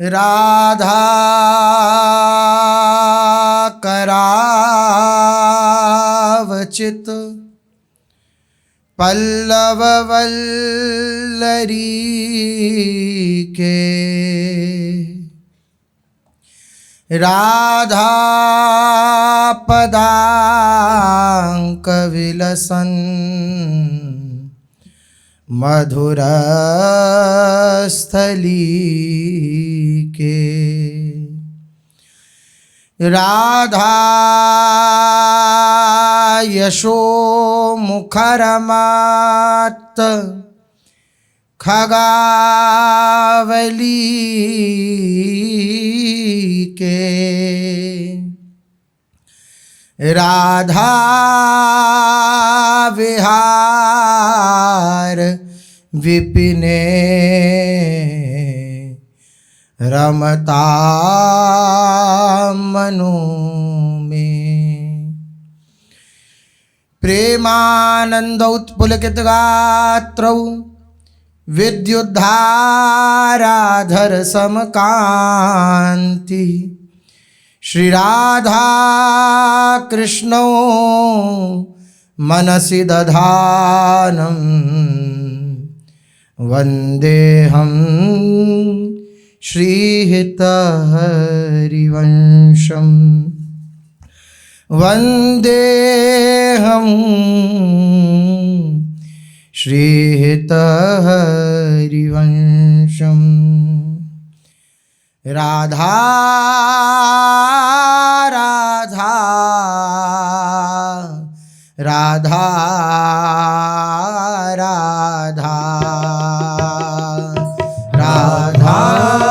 राधा करावचित पल्लव वल्लरी के। राधा पदांक विलसन मधुर स्थली के। राधा यशो मुखरमात खगावली के। राधा विहार विपिने रमता मनु में। प्रेमानंद उत्पुलकित गात्रौ विद्युद्धाराधर समकांति। श्री राधा कृष्णो मनसि दधानं वन्देऽहं श्रीहितहरिवंशम्। वन्देऽहं श्रीहितहरिवंशम्। राधा राधा राधा राधा राधा राधा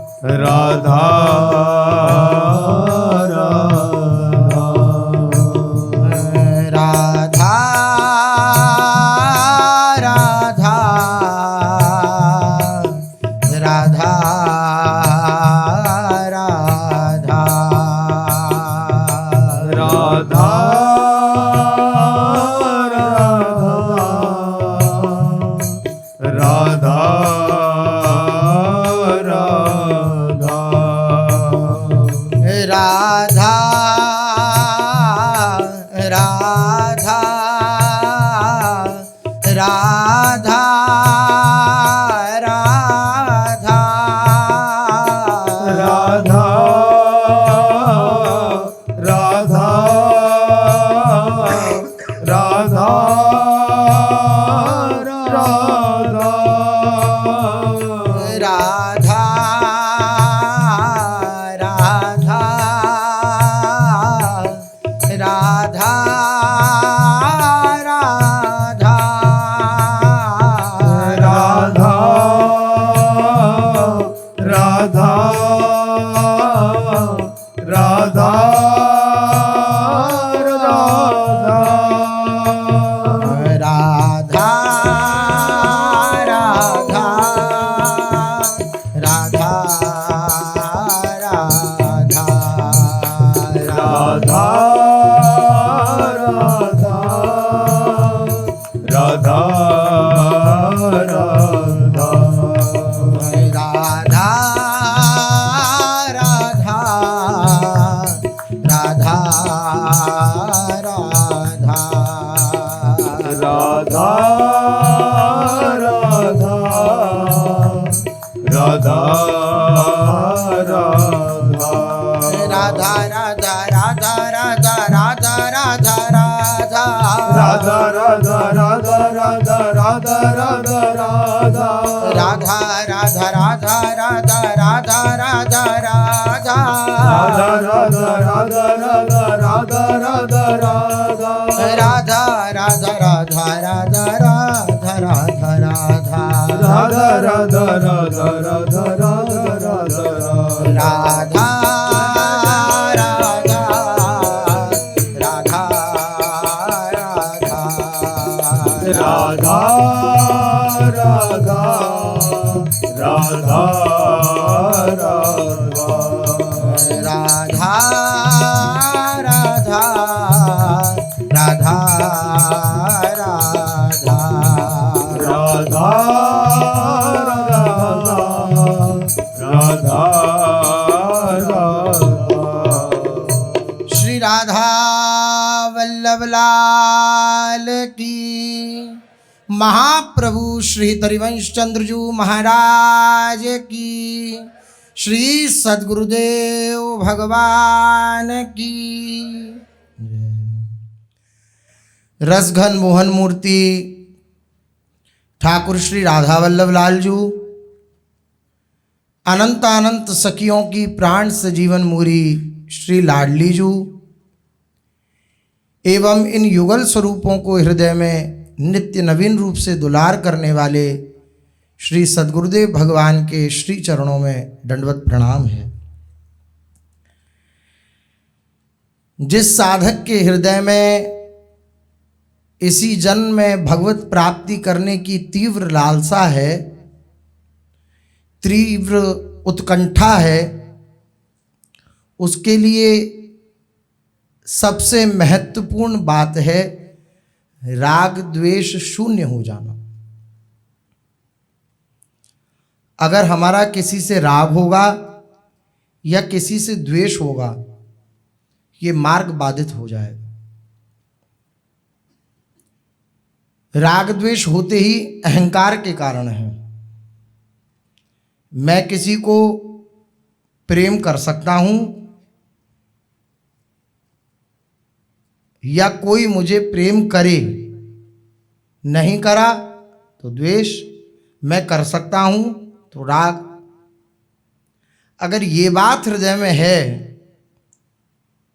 राधा राधा राधा राधा श्री राधा वल्लभ लाल की, महाप्रभु श्री हरिवंश चंद्रजू महाराज की, श्री सद्गुरुदेव भगवान की। रसघन मोहन मूर्ति ठाकुर श्री राधा वल्लभ लाल जू, अनंत अनंत सखियों की प्राण से जीवन मूरी श्री लाडली जू एवं इन युगल स्वरूपों को हृदय में नित्य नवीन रूप से दुलार करने वाले श्री सद्गुरुदेव भगवान के श्री चरणों में दंडवत प्रणाम है। जिस साधक के हृदय में इसी जन्म में भगवत प्राप्ति करने की तीव्र लालसा है, तीव्र उत्कंठा है, उसके लिए सबसे महत्वपूर्ण बात है राग द्वेष शून्य हो जाना। अगर हमारा किसी से राग होगा या किसी से द्वेष होगा, ये मार्ग बाधित हो जाएगा। राग द्वेष होते ही अहंकार के कारण है। मैं किसी को प्रेम कर सकता हूं या कोई मुझे प्रेम करे, नहीं करा तो द्वेष, मैं कर सकता हूं तो राग। अगर ये बात हृदय में है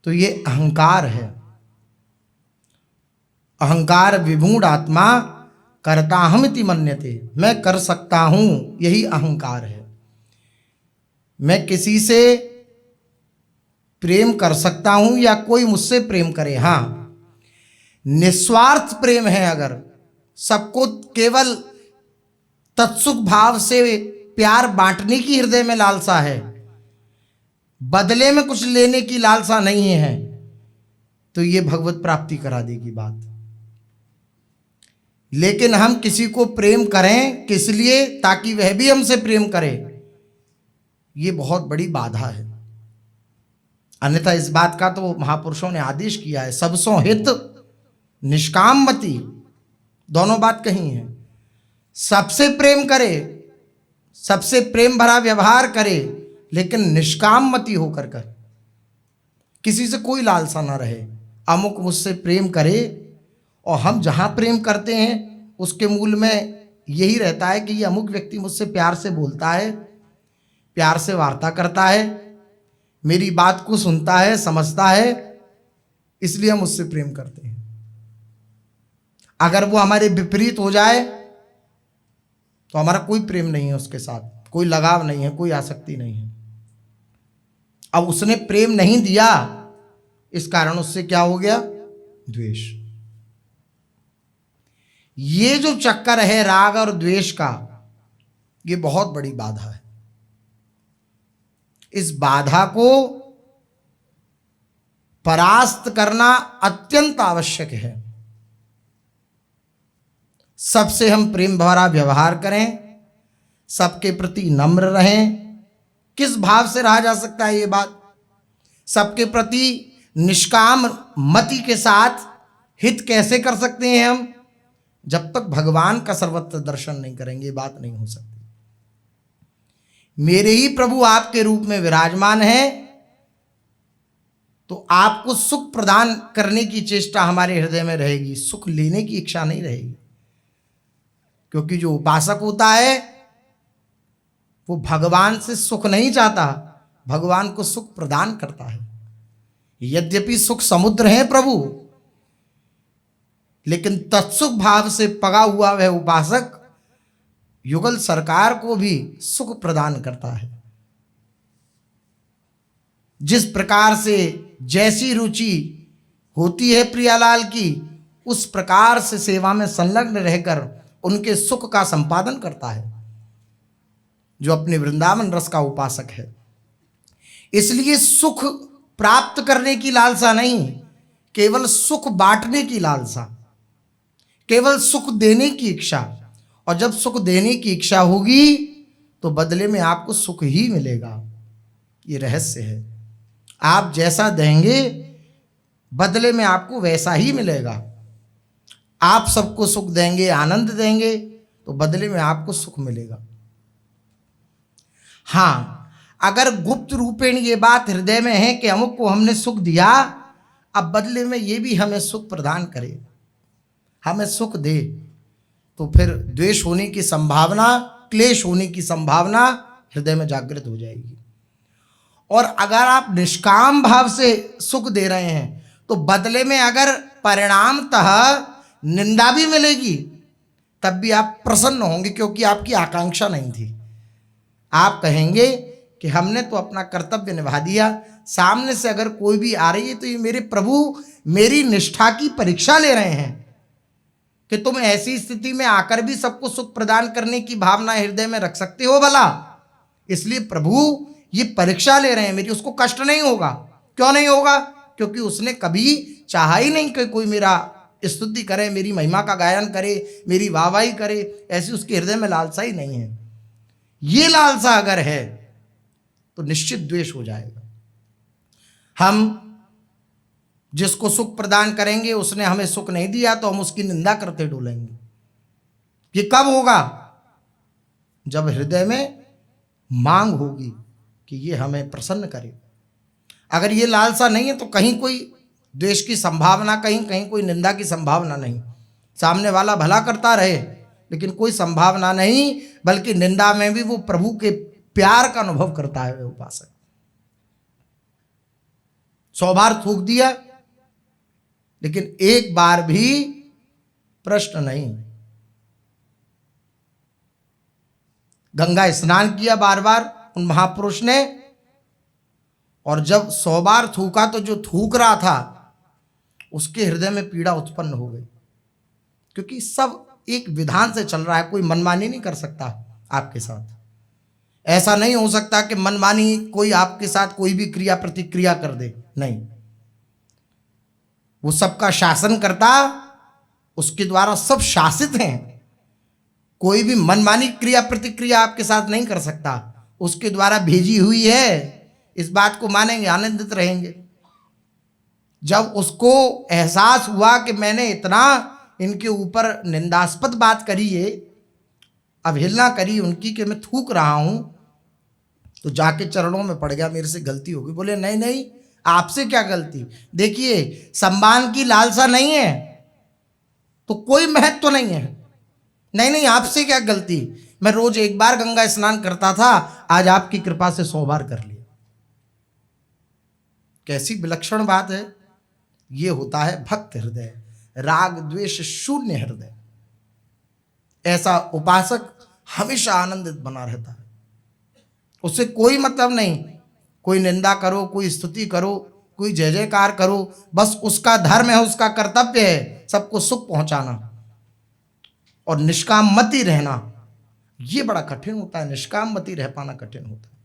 तो ये अहंकार है। अहंकार विमूढ़ आत्मा करता हम इति मन्यते, मैं कर सकता हूं, यही अहंकार है। मैं किसी से प्रेम कर सकता हूं या कोई मुझसे प्रेम करे, हाँ निस्वार्थ प्रेम है। अगर सबको केवल तत्सुख भाव से प्यार बांटने की हृदय में लालसा है, बदले में कुछ लेने की लालसा नहीं है, तो ये भगवत प्राप्ति करा देगी बात। लेकिन हम किसी को प्रेम करें किस लिए? ताकि वह भी हमसे प्रेम करे, ये बहुत बड़ी बाधा है। अन्यथा इस बात का तो महापुरुषों ने आदेश किया है, सबसो हित निष्काम मति, दोनों बात कही है। सबसे प्रेम करे, सबसे प्रेम भरा व्यवहार करे, लेकिन निष्काम मति होकर कर, किसी से कोई लालसा ना रहे। अमुक मुझसे प्रेम करे, और हम जहां प्रेम करते हैं उसके मूल में यही रहता है कि ये अमुक व्यक्ति मुझसे प्यार से बोलता है, प्यार से वार्ता करता है, मेरी बात को सुनता है, समझता है, इसलिए हम उससे प्रेम करते हैं। अगर वो हमारे विपरीत हो जाए तो हमारा कोई प्रेम नहीं है उसके साथ, कोई लगाव नहीं है, कोई आसक्ति नहीं है। अब उसने प्रेम नहीं दिया, इस कारण उससे क्या हो गया? द्वेष। ये जो चक्कर है राग और द्वेष का, ये बहुत बड़ी बाधा है। इस बाधा को परास्त करना अत्यंत आवश्यक है। सबसे हम प्रेम भरा व्यवहार करें, सबके प्रति नम्र रहें। किस भाव से रहा जा सकता है ये बात? सबके प्रति निष्काम मति के साथ हित कैसे कर सकते हैं हम? जब तक भगवान का सर्वत्र दर्शन नहीं करेंगे, ये बात नहीं हो सकती। मेरे ही प्रभु आपके रूप में विराजमान है, तो आपको सुख प्रदान करने की चेष्टा हमारे हृदय में रहेगी, सुख लेने की इच्छा नहीं रहेगी। क्योंकि जो उपासक होता है वो भगवान से सुख नहीं चाहता, भगवान को सुख प्रदान करता है। यद्यपि सुख समुद्र है प्रभु, लेकिन तत्सुख भाव से पगा हुआ वह उपासक युगल सरकार को भी सुख प्रदान करता है। जिस प्रकार से जैसी रुचि होती है प्रियालाल की, उस प्रकार से सेवा में संलग्न रहकर उनके सुख का संपादन करता है जो अपने वृंदावन रस का उपासक है। इसलिए सुख प्राप्त करने की लालसा नहीं, केवल सुख बांटने की लालसा, केवल सुख देने की इच्छा। और जब सुख देने की इच्छा होगी तो बदले में आपको सुख ही मिलेगा। ये रहस्य है। आप जैसा देंगे बदले में आपको वैसा ही मिलेगा। आप सबको सुख देंगे, आनंद देंगे, तो बदले में आपको सुख मिलेगा। हाँ, अगर गुप्त रूपेण ये बात हृदय में है कि अमुक को हमने सुख दिया, अब बदले में ये भी हमें सुख प्रदान करे, हमें सुख दे, तो फिर द्वेष होने की संभावना, क्लेश होने की संभावना हृदय में जागृत हो जाएगी। और अगर आप निष्काम भाव से सुख दे रहे हैं तो बदले में अगर परिणामतः निंदा भी मिलेगी तब भी आप प्रसन्न होंगे, क्योंकि आपकी आकांक्षा नहीं थी। आप कहेंगे कि हमने तो अपना कर्तव्य निभा दिया, सामने से अगर कोई भी आ रही है तो ये मेरे प्रभु मेरी निष्ठा की परीक्षा ले रहे हैं कि तुम ऐसी स्थिति में आकर भी सबको सुख प्रदान करने की भावना हृदय में रख सकते हो भला। इसलिए प्रभु ये परीक्षा ले रहे हैं मेरी, उसको कष्ट नहीं होगा। क्यों नहीं होगा? क्योंकि उसने कभी चाहा ही नहीं कि कोई मेरा स्तुति करे, मेरी महिमा का गायन करे, मेरी वाहवाही करे, ऐसी उसके हृदय में लालसा ही नहीं है। ये लालसा अगर है तो निश्चित द्वेष हो जाएगा। हम जिसको सुख प्रदान करेंगे उसने हमें सुख नहीं दिया तो हम उसकी निंदा करते डोलेंगे। ये कब होगा? जब हृदय में मांग होगी कि ये हमें प्रसन्न करे। अगर ये लालसा नहीं है तो कहीं कोई द्वेष की संभावना, कहीं कोई निंदा की संभावना नहीं। सामने वाला भला करता रहे लेकिन कोई संभावना नहीं, बल्कि निंदा में भी वो प्रभु के प्यार का अनुभव करता है उपासक। 100 बार थूक दिया लेकिन एक बार भी प्रश्न नहीं। गंगा स्नान किया बार बार उन महापुरुष ने, और जब 100 बार थूका तो जो थूक रहा था उसके हृदय में पीड़ा उत्पन्न हो गई, क्योंकि सब एक विधान से चल रहा है। कोई मनमानी नहीं कर सकता आपके साथ। ऐसा नहीं हो सकता कि मनमानी कोई आपके साथ कोई भी क्रिया प्रतिक्रिया कर दे, नहीं। वो सबका शासन करता, उसके द्वारा सब शासित हैं। कोई भी मनमानी क्रिया प्रतिक्रिया आपके साथ नहीं कर सकता, उसके द्वारा भेजी हुई है, इस बात को मानेंगे, आनंदित रहेंगे। जब उसको एहसास हुआ कि मैंने इतना इनके ऊपर निंदास्पद बात करी है, अवहेलना करी उनकी कि मैं थूक रहा हूं, तो जाके चरणों में पड़ गया, मेरे से गलती हो गई। बोले नहीं नहीं, आपसे क्या गलती? देखिए, सम्मान की लालसा नहीं है तो कोई महत्व तो नहीं है। नहीं नहीं, आपसे क्या गलती, मैं रोज 1 बार गंगा स्नान करता था, आज आपकी कृपा से 100 बार कर लिया। कैसी विलक्षण बात है। ये होता है भक्त हृदय, राग द्वेष शून्य हृदय। ऐसा उपासक हमेशा आनंदित बना रहता है, उससे कोई मतलब नहीं। कोई निंदा करो, कोई स्तुति करो, कोई जय जयकार करो, बस उसका धर्म है, उसका कर्तव्य है सबको सुख पहुंचाना। और निष्काम मति रहना ये बड़ा कठिन होता है। निष्काम मति रह पाना कठिन होता है।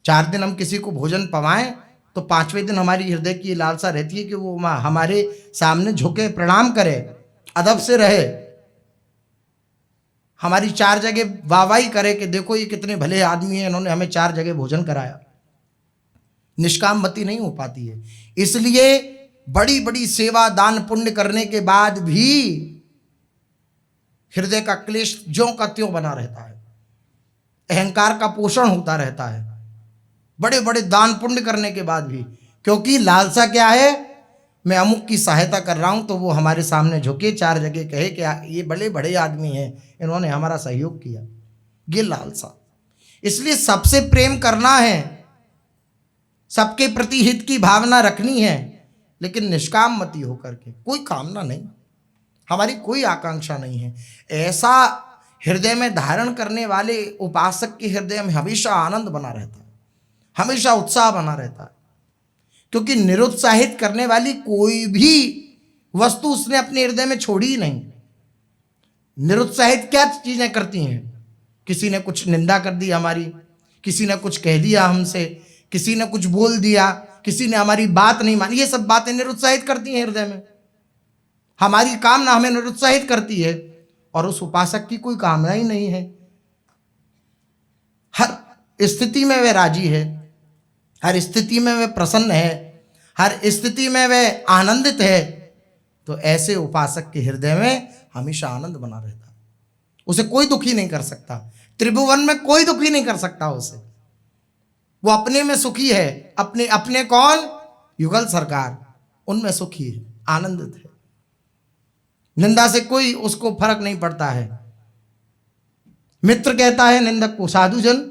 4 दिन हम किसी को भोजन पवाएं तो 5वें दिन हमारी हृदय की लालसा रहती है कि वो हमारे सामने झुके, प्रणाम करे, अदब से रहे, हमारी 4 जगह वाहवाही करे कि देखो ये कितने भले आदमी हैं, इन्होंने हमें 4 जगह भोजन कराया। निष्काम मति नहीं हो पाती है। इसलिए बड़ी बड़ी सेवा दान पुण्य करने के बाद भी हृदय का क्लेश ज्यों का त्यों बना रहता है, अहंकार का पोषण होता रहता है, बड़े बड़े दान पुण्य करने के बाद भी। क्योंकि लालसा क्या है, मैं अमुक की सहायता कर रहा हूं तो वो हमारे सामने झुके, 4 जगह कहे कि ये बड़े बड़े आदमी हैं, इन्होंने हमारा सहयोग किया। ये लालसा। इसलिए सबसे प्रेम करना है, सबके प्रति हित की भावना रखनी है, लेकिन निष्काम मति होकर के, कोई कामना नहीं, हमारी कोई आकांक्षा नहीं है। ऐसा हृदय में धारण करने वाले उपासक के हृदय में हमेशा आनंद बना रहता है, हमेशा उत्साह बना रहता है। क्योंकि निरुत्साहित करने वाली कोई भी वस्तु उसने अपने हृदय में छोड़ी ही नहीं। निरुत्साहित क्या चीजें करती हैं? किसी ने कुछ निंदा कर दी हमारी, किसी ने कुछ कह दिया हमसे, किसी ने कुछ बोल दिया, किसी ने हमारी बात नहीं मानी, ये सब बातें निरुत्साहित करती हैं हृदय में। हमारी कामना हमें निरुत्साहित करती है, और उस उपासक की कोई कामना ही नहीं है, हर स्थिति में वह राजी है, हर स्थिति में वह प्रसन्न है, हर स्थिति में वह आनंदित है, तो ऐसे उपासक के हृदय में हमेशा आनंद बना रहता है। उसे कोई दुखी नहीं कर सकता, त्रिभुवन में कोई दुखी नहीं कर सकता उसे। वो अपने में सुखी है, अपने अपने कौन? युगल सरकार, उनमें सुखी है, आनंदित है। निंदा से कोई उसको फर्क नहीं पड़ता है। मित्र कहता है निंदक को, साधुजन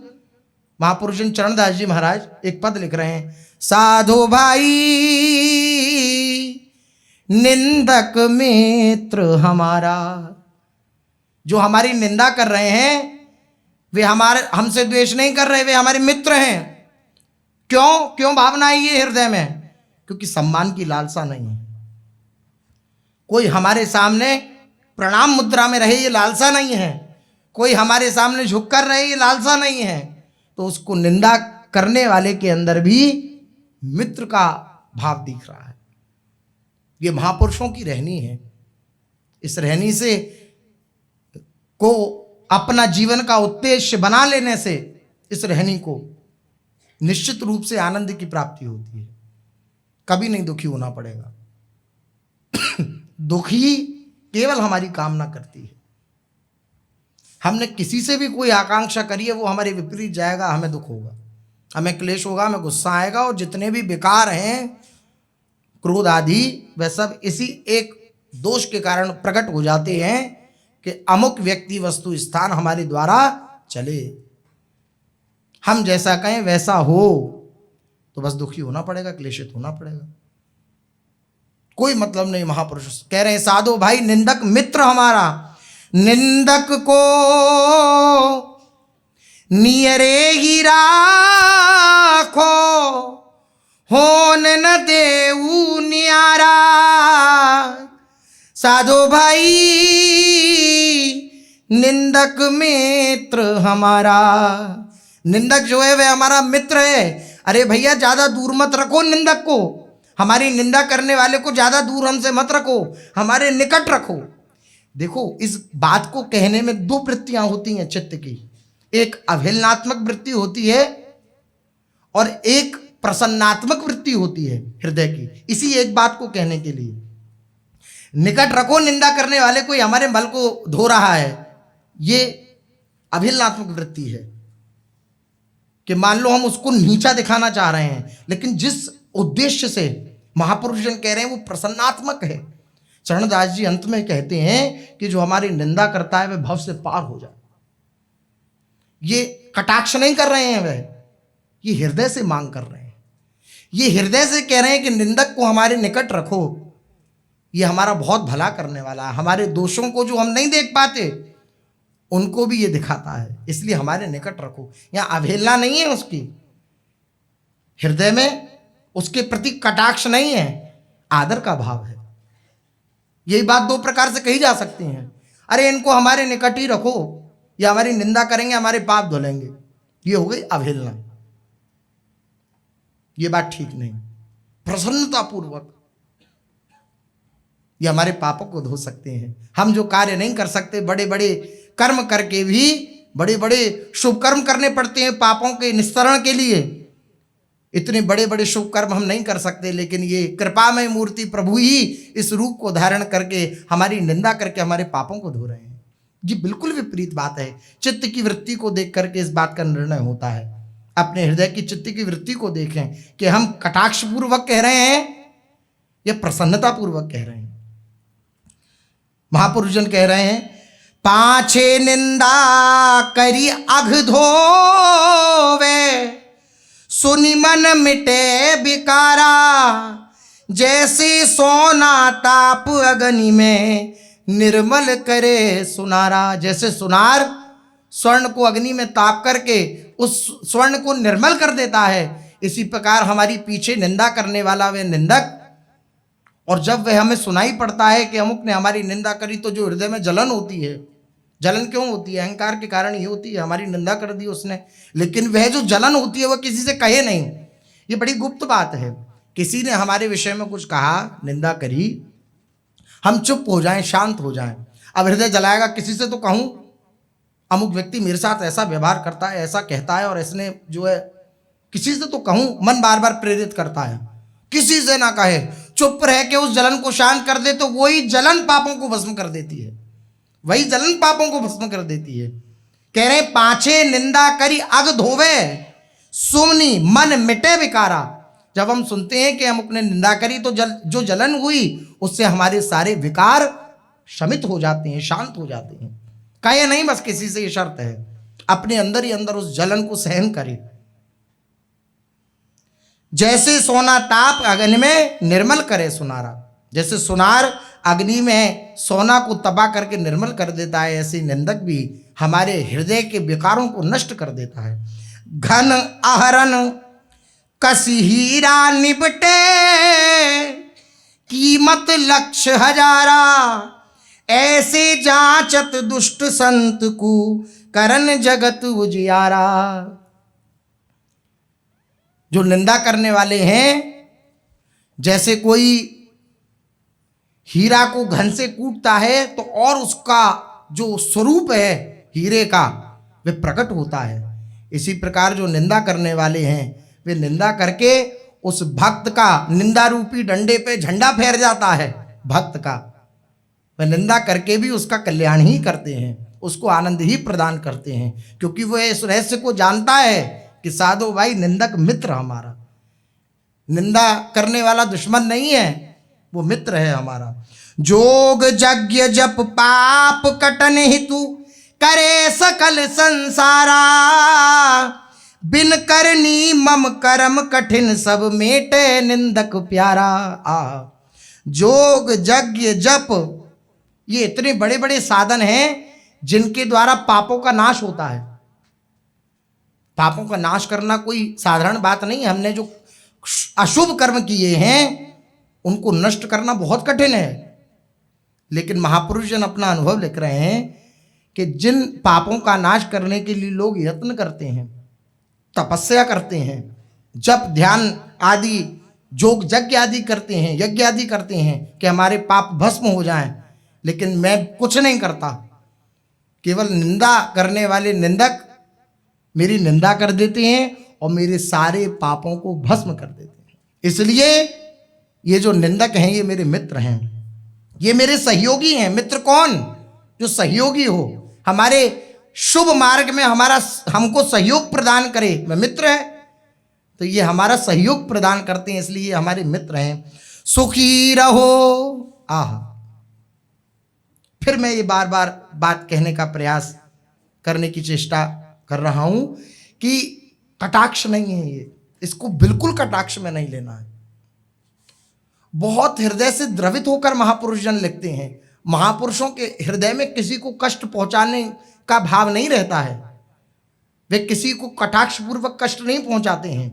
महापुरुषन चरणदास जी महाराज एक पद लिख रहे हैं, साधु भाई निंदक मित्र हमारा। जो हमारी निंदा कर रहे हैं वे हमसे द्वेष नहीं कर रहे, वे हमारे मित्र हैं। क्यों भावना है ये हृदय में? क्योंकि सम्मान की लालसा नहीं है, कोई हमारे सामने प्रणाम मुद्रा में रहे ये लालसा नहीं है, कोई हमारे सामने झुक कर रहे ये लालसा नहीं है, तो उसको निंदा करने वाले के अंदर भी मित्र का भाव दिख रहा है। ये महापुरुषों की रहनी है। इस रहनी से को अपना जीवन का उद्देश्य बना लेने से, इस रहनी को निश्चित रूप से आनंद की प्राप्ति होती है। कभी नहीं दुखी होना पड़ेगा। दुखी केवल हमारी कामना करती है। हमने किसी से भी कोई आकांक्षा करी है, वो हमारे विपरीत जाएगा, हमें दुख होगा, हमें क्लेश होगा, हमें गुस्सा आएगा। और जितने भी विकार हैं, क्रोध आदि, वह सब इसी एक दोष के कारण प्रकट हो जाते हैं कि अमुक व्यक्ति वस्तु स्थान हमारे द्वारा चले, हम जैसा कहें वैसा हो, तो बस दुखी होना पड़ेगा, क्लेशित होना पड़ेगा। कोई मतलब नहीं। महापुरुष कह रहे हैं साधु भाई निंदक मित्र हमारा, निंदक को नियरे ही राखो, होन न देऊ न्यारा। साधु भाई निंदक मित्र हमारा। निंदक जो है वह हमारा मित्र है। अरे भैया ज्यादा दूर मत रखो निंदक को, हमारी निंदा करने वाले को ज्यादा दूर हमसे मत रखो, हमारे निकट रखो। देखो, इस बात को कहने में दो वृत्तियां होती हैं चित्त की, एक अवहेलनात्मक वृत्ति होती है और एक प्रसन्नात्मक वृत्ति होती है हृदय की। इसी एक बात को कहने के लिए निकट रखो निंदा करने वाले कोई हमारे बल को धो रहा है, ये अवहेलनात्मक वृत्ति है कि मान लो हम उसको नीचा दिखाना चाह रहे हैं, लेकिन जिस उद्देश्य से महापुरुषजन कह रहे हैं वो प्रसन्नात्मक है। चरणदास जी अंत में कहते हैं कि जो हमारी निंदा करता है वह भव से पार हो जाए। ये कटाक्ष नहीं कर रहे हैं, वह ये हृदय से मांग कर रहे हैं। ये हृदय से कह रहे हैं कि निंदक को हमारे निकट रखो, ये हमारा बहुत भला करने वाला है। हमारे दोषों को जो हम नहीं देख पाते उनको भी ये दिखाता है, इसलिए हमारे निकट रखो। यहाँ अवहेलना नहीं है उसकी, हृदय में उसके प्रति कटाक्ष नहीं है, आदर का भाव है। यही बात दो प्रकार से कही जा सकती है। अरे इनको हमारे निकट ही रखो, या हमारी निंदा करेंगे हमारे पाप धुलेंगे, ये हो गई अवहेलना। ये बात ठीक नहीं। प्रसन्नता पूर्वक ये हमारे पापों को धो सकते हैं। हम जो कार्य नहीं कर सकते, बड़े बड़े कर्म करके भी बड़े बड़े शुभ कर्म करने पड़ते हैं पापों के निस्तरण के लिए। इतने बड़े बड़े शुभ कर्म हम नहीं कर सकते, लेकिन ये कृपामय मूर्ति प्रभु ही इस रूप को धारण करके हमारी निंदा करके हमारे पापों को धो रहे हैं। ये बिल्कुल विपरीत बात है। चित्त की वृत्ति को देख करके इस बात का निर्णय होता है। अपने हृदय की चित्त की वृत्ति को देखें कि हम कटाक्ष पूर्वक कह रहे हैं या प्रसन्नता पूर्वक कह रहे हैं। महापुरुषजन कह रहे हैं, पाछे निंदा करी अघ धोवे, सुनि मन मिटे बिकारा। जैसे सोना ताप अग्नि में निर्मल करे सुनारा। जैसे सुनार स्वर्ण को अग्नि में ताप करके उस स्वर्ण को निर्मल कर देता है, इसी प्रकार हमारी पीछे निंदा करने वाला वह निंदक, और जब वह हमें सुनाई पड़ता है कि अमुक ने हमारी निंदा करी, तो जो हृदय में जलन होती है। जलन क्यों होती है? अहंकार के कारण ही होती है। हमारी निंदा कर दी उसने, लेकिन वह जो जलन होती है वह किसी से कहे नहीं। ये बड़ी गुप्त बात है। किसी ने हमारे विषय में कुछ कहा, निंदा करी, हम चुप हो जाएं, शांत हो जाएं। अब हृदय जलाएगा, किसी से तो कहूं अमुक व्यक्ति मेरे साथ ऐसा व्यवहार करता है, ऐसा कहता है, और इसने जो है, किसी से तो कहूं, मन बार बार प्रेरित करता है, किसी से ना कहे, चुप रह के उस जलन को शांत कर दे, तो वही जलन पापों को भस्म कर देती है, वही जलन पापों को भस्म कर देती है। कह रहे पाछे निंदा करी अग धोवे, सुमनी मन मिटे विकारा। जब हम सुनते हैं कि अमुक ने निंदा करी तो जो जलन हुई उससे हमारे सारे विकार शमित हो जाते हैं, शांत हो जाते हैं। कहे नहीं, बस किसी से ये शर्त है, अपने अंदर ही अंदर उस जलन को सहन करे। जैसे सोना ताप अग्नि में निर्मल करे सुनारा, जैसे सुनार अग्नि में सोना को तपा करके निर्मल कर देता है, ऐसे निंदक भी हमारे हृदय के विकारों को नष्ट कर देता है। घन आहरण कसी हीरा निबटे, कीमत लक्ष्य हजारा, ऐसे जांचत दुष्ट संत को करन जगत उजियारा। जो निंदा करने वाले हैं, जैसे कोई हीरा को घन से कूटता है तो और उसका जो स्वरूप है हीरे का वे प्रकट होता है, इसी प्रकार जो निंदा करने वाले हैं वे निंदा करके उस भक्त का निंदा रूपी डंडे पे झंडा फहर जाता है। भक्त का वह निंदा करके भी उसका कल्याण ही करते हैं, उसको आनंद ही प्रदान करते हैं, क्योंकि वह इस रहस्य को जानता है कि साधो भाई निंदक मित्र हमारा, निंदा करने वाला दुश्मन नहीं है, वो मित्र है हमारा। जोग यज्ञ जप पाप कटन हितु करे सकल संसारा, बिन करनी मम कर्म कठिन सब मेटे निंदक प्यारा। जोग यज्ञ जप ये इतने बड़े बड़े साधन हैं जिनके द्वारा पापों का नाश होता है। पापों का नाश करना कोई साधारण बात नहीं है। हमने जो अशुभ कर्म किए हैं उनको नष्ट करना बहुत कठिन है, लेकिन महापुरुष जन अपना अनुभव लिख रहे हैं कि जिन पापों का नाश करने के लिए लोग यत्न करते हैं, तपस्या करते हैं, जप ध्यान आदि जोग यज्ञ आदि करते हैं, यज्ञ आदि करते हैं कि हमारे पाप भस्म हो जाएं, लेकिन मैं कुछ नहीं करता, केवल निंदा करने वाले निंदक मेरी निंदा कर देते हैं और मेरे सारे पापों को भस्म कर देते हैं। इसलिए ये जो निंदक हैं ये मेरे मित्र हैं, ये मेरे सहयोगी हैं। मित्र कौन? जो सहयोगी हो, हमारे शुभ मार्ग में हमारा हमको सहयोग प्रदान करे, वह मित्र है। तो ये हमारा सहयोग प्रदान करते हैं, इसलिए ये हमारे मित्र हैं। सुखी रहो। आह, फिर मैं ये बार बार बात कहने का प्रयास करने की चेष्टा कर रहा हूं कि कटाक्ष नहीं है ये, इसको बिल्कुल कटाक्ष में नहीं लेना है। बहुत हृदय से द्रवित होकर महापुरुष जन लिखते हैं। महापुरुषों के हृदय में किसी को कष्ट पहुंचाने का भाव नहीं रहता है, वे किसी को कटाक्ष पूर्वक कष्ट नहीं पहुंचाते हैं।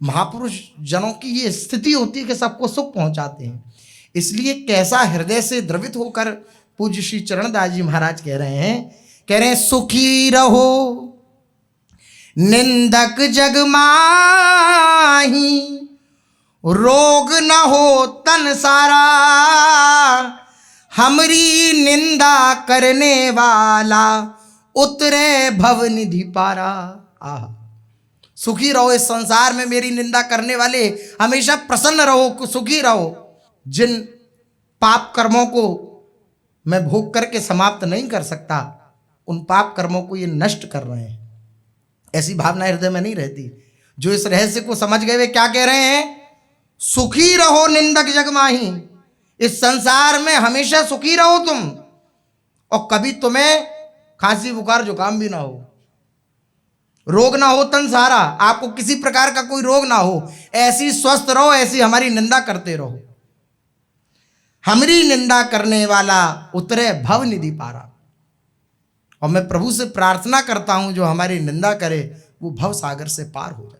महापुरुष जनों की ये स्थिति होती है कि सबको सुख पहुंचाते हैं। इसलिए कैसा हृदय से द्रवित होकर पूज्य श्री चरणदास जी महाराज कह रहे हैं सुखी रहो निंदक जग माही, रोग न हो तन सारा, हमरी निंदा करने वाला उतरे भव निधि पारा। आह, सुखी रहो इस संसार में, मेरी निंदा करने वाले हमेशा प्रसन्न रहो, सुखी रहो। जिन पाप कर्मों को मैं भोग करके समाप्त नहीं कर सकता, उन पाप कर्मों को ये नष्ट कर रहे हैं, ऐसी भावना हृदय में नहीं रहती। जो इस रहस्य को समझ गए वे क्या कह रहे हैं? सुखी रहो निंदक जग माही, इस संसार में हमेशा सुखी रहो तुम, और कभी तुम्हें खांसी बुखार जुकाम भी ना हो, रोग ना हो तन सारा, आपको किसी प्रकार का कोई रोग ना हो, ऐसी स्वस्थ रहो, ऐसी हमारी निंदा करते रहो। हमारी निंदा करने वाला उतरे भव निधि पारा। और मैं प्रभु से प्रार्थना करता हूं जो हमारी निंदा करे वो भव सागर से पार हो जाए।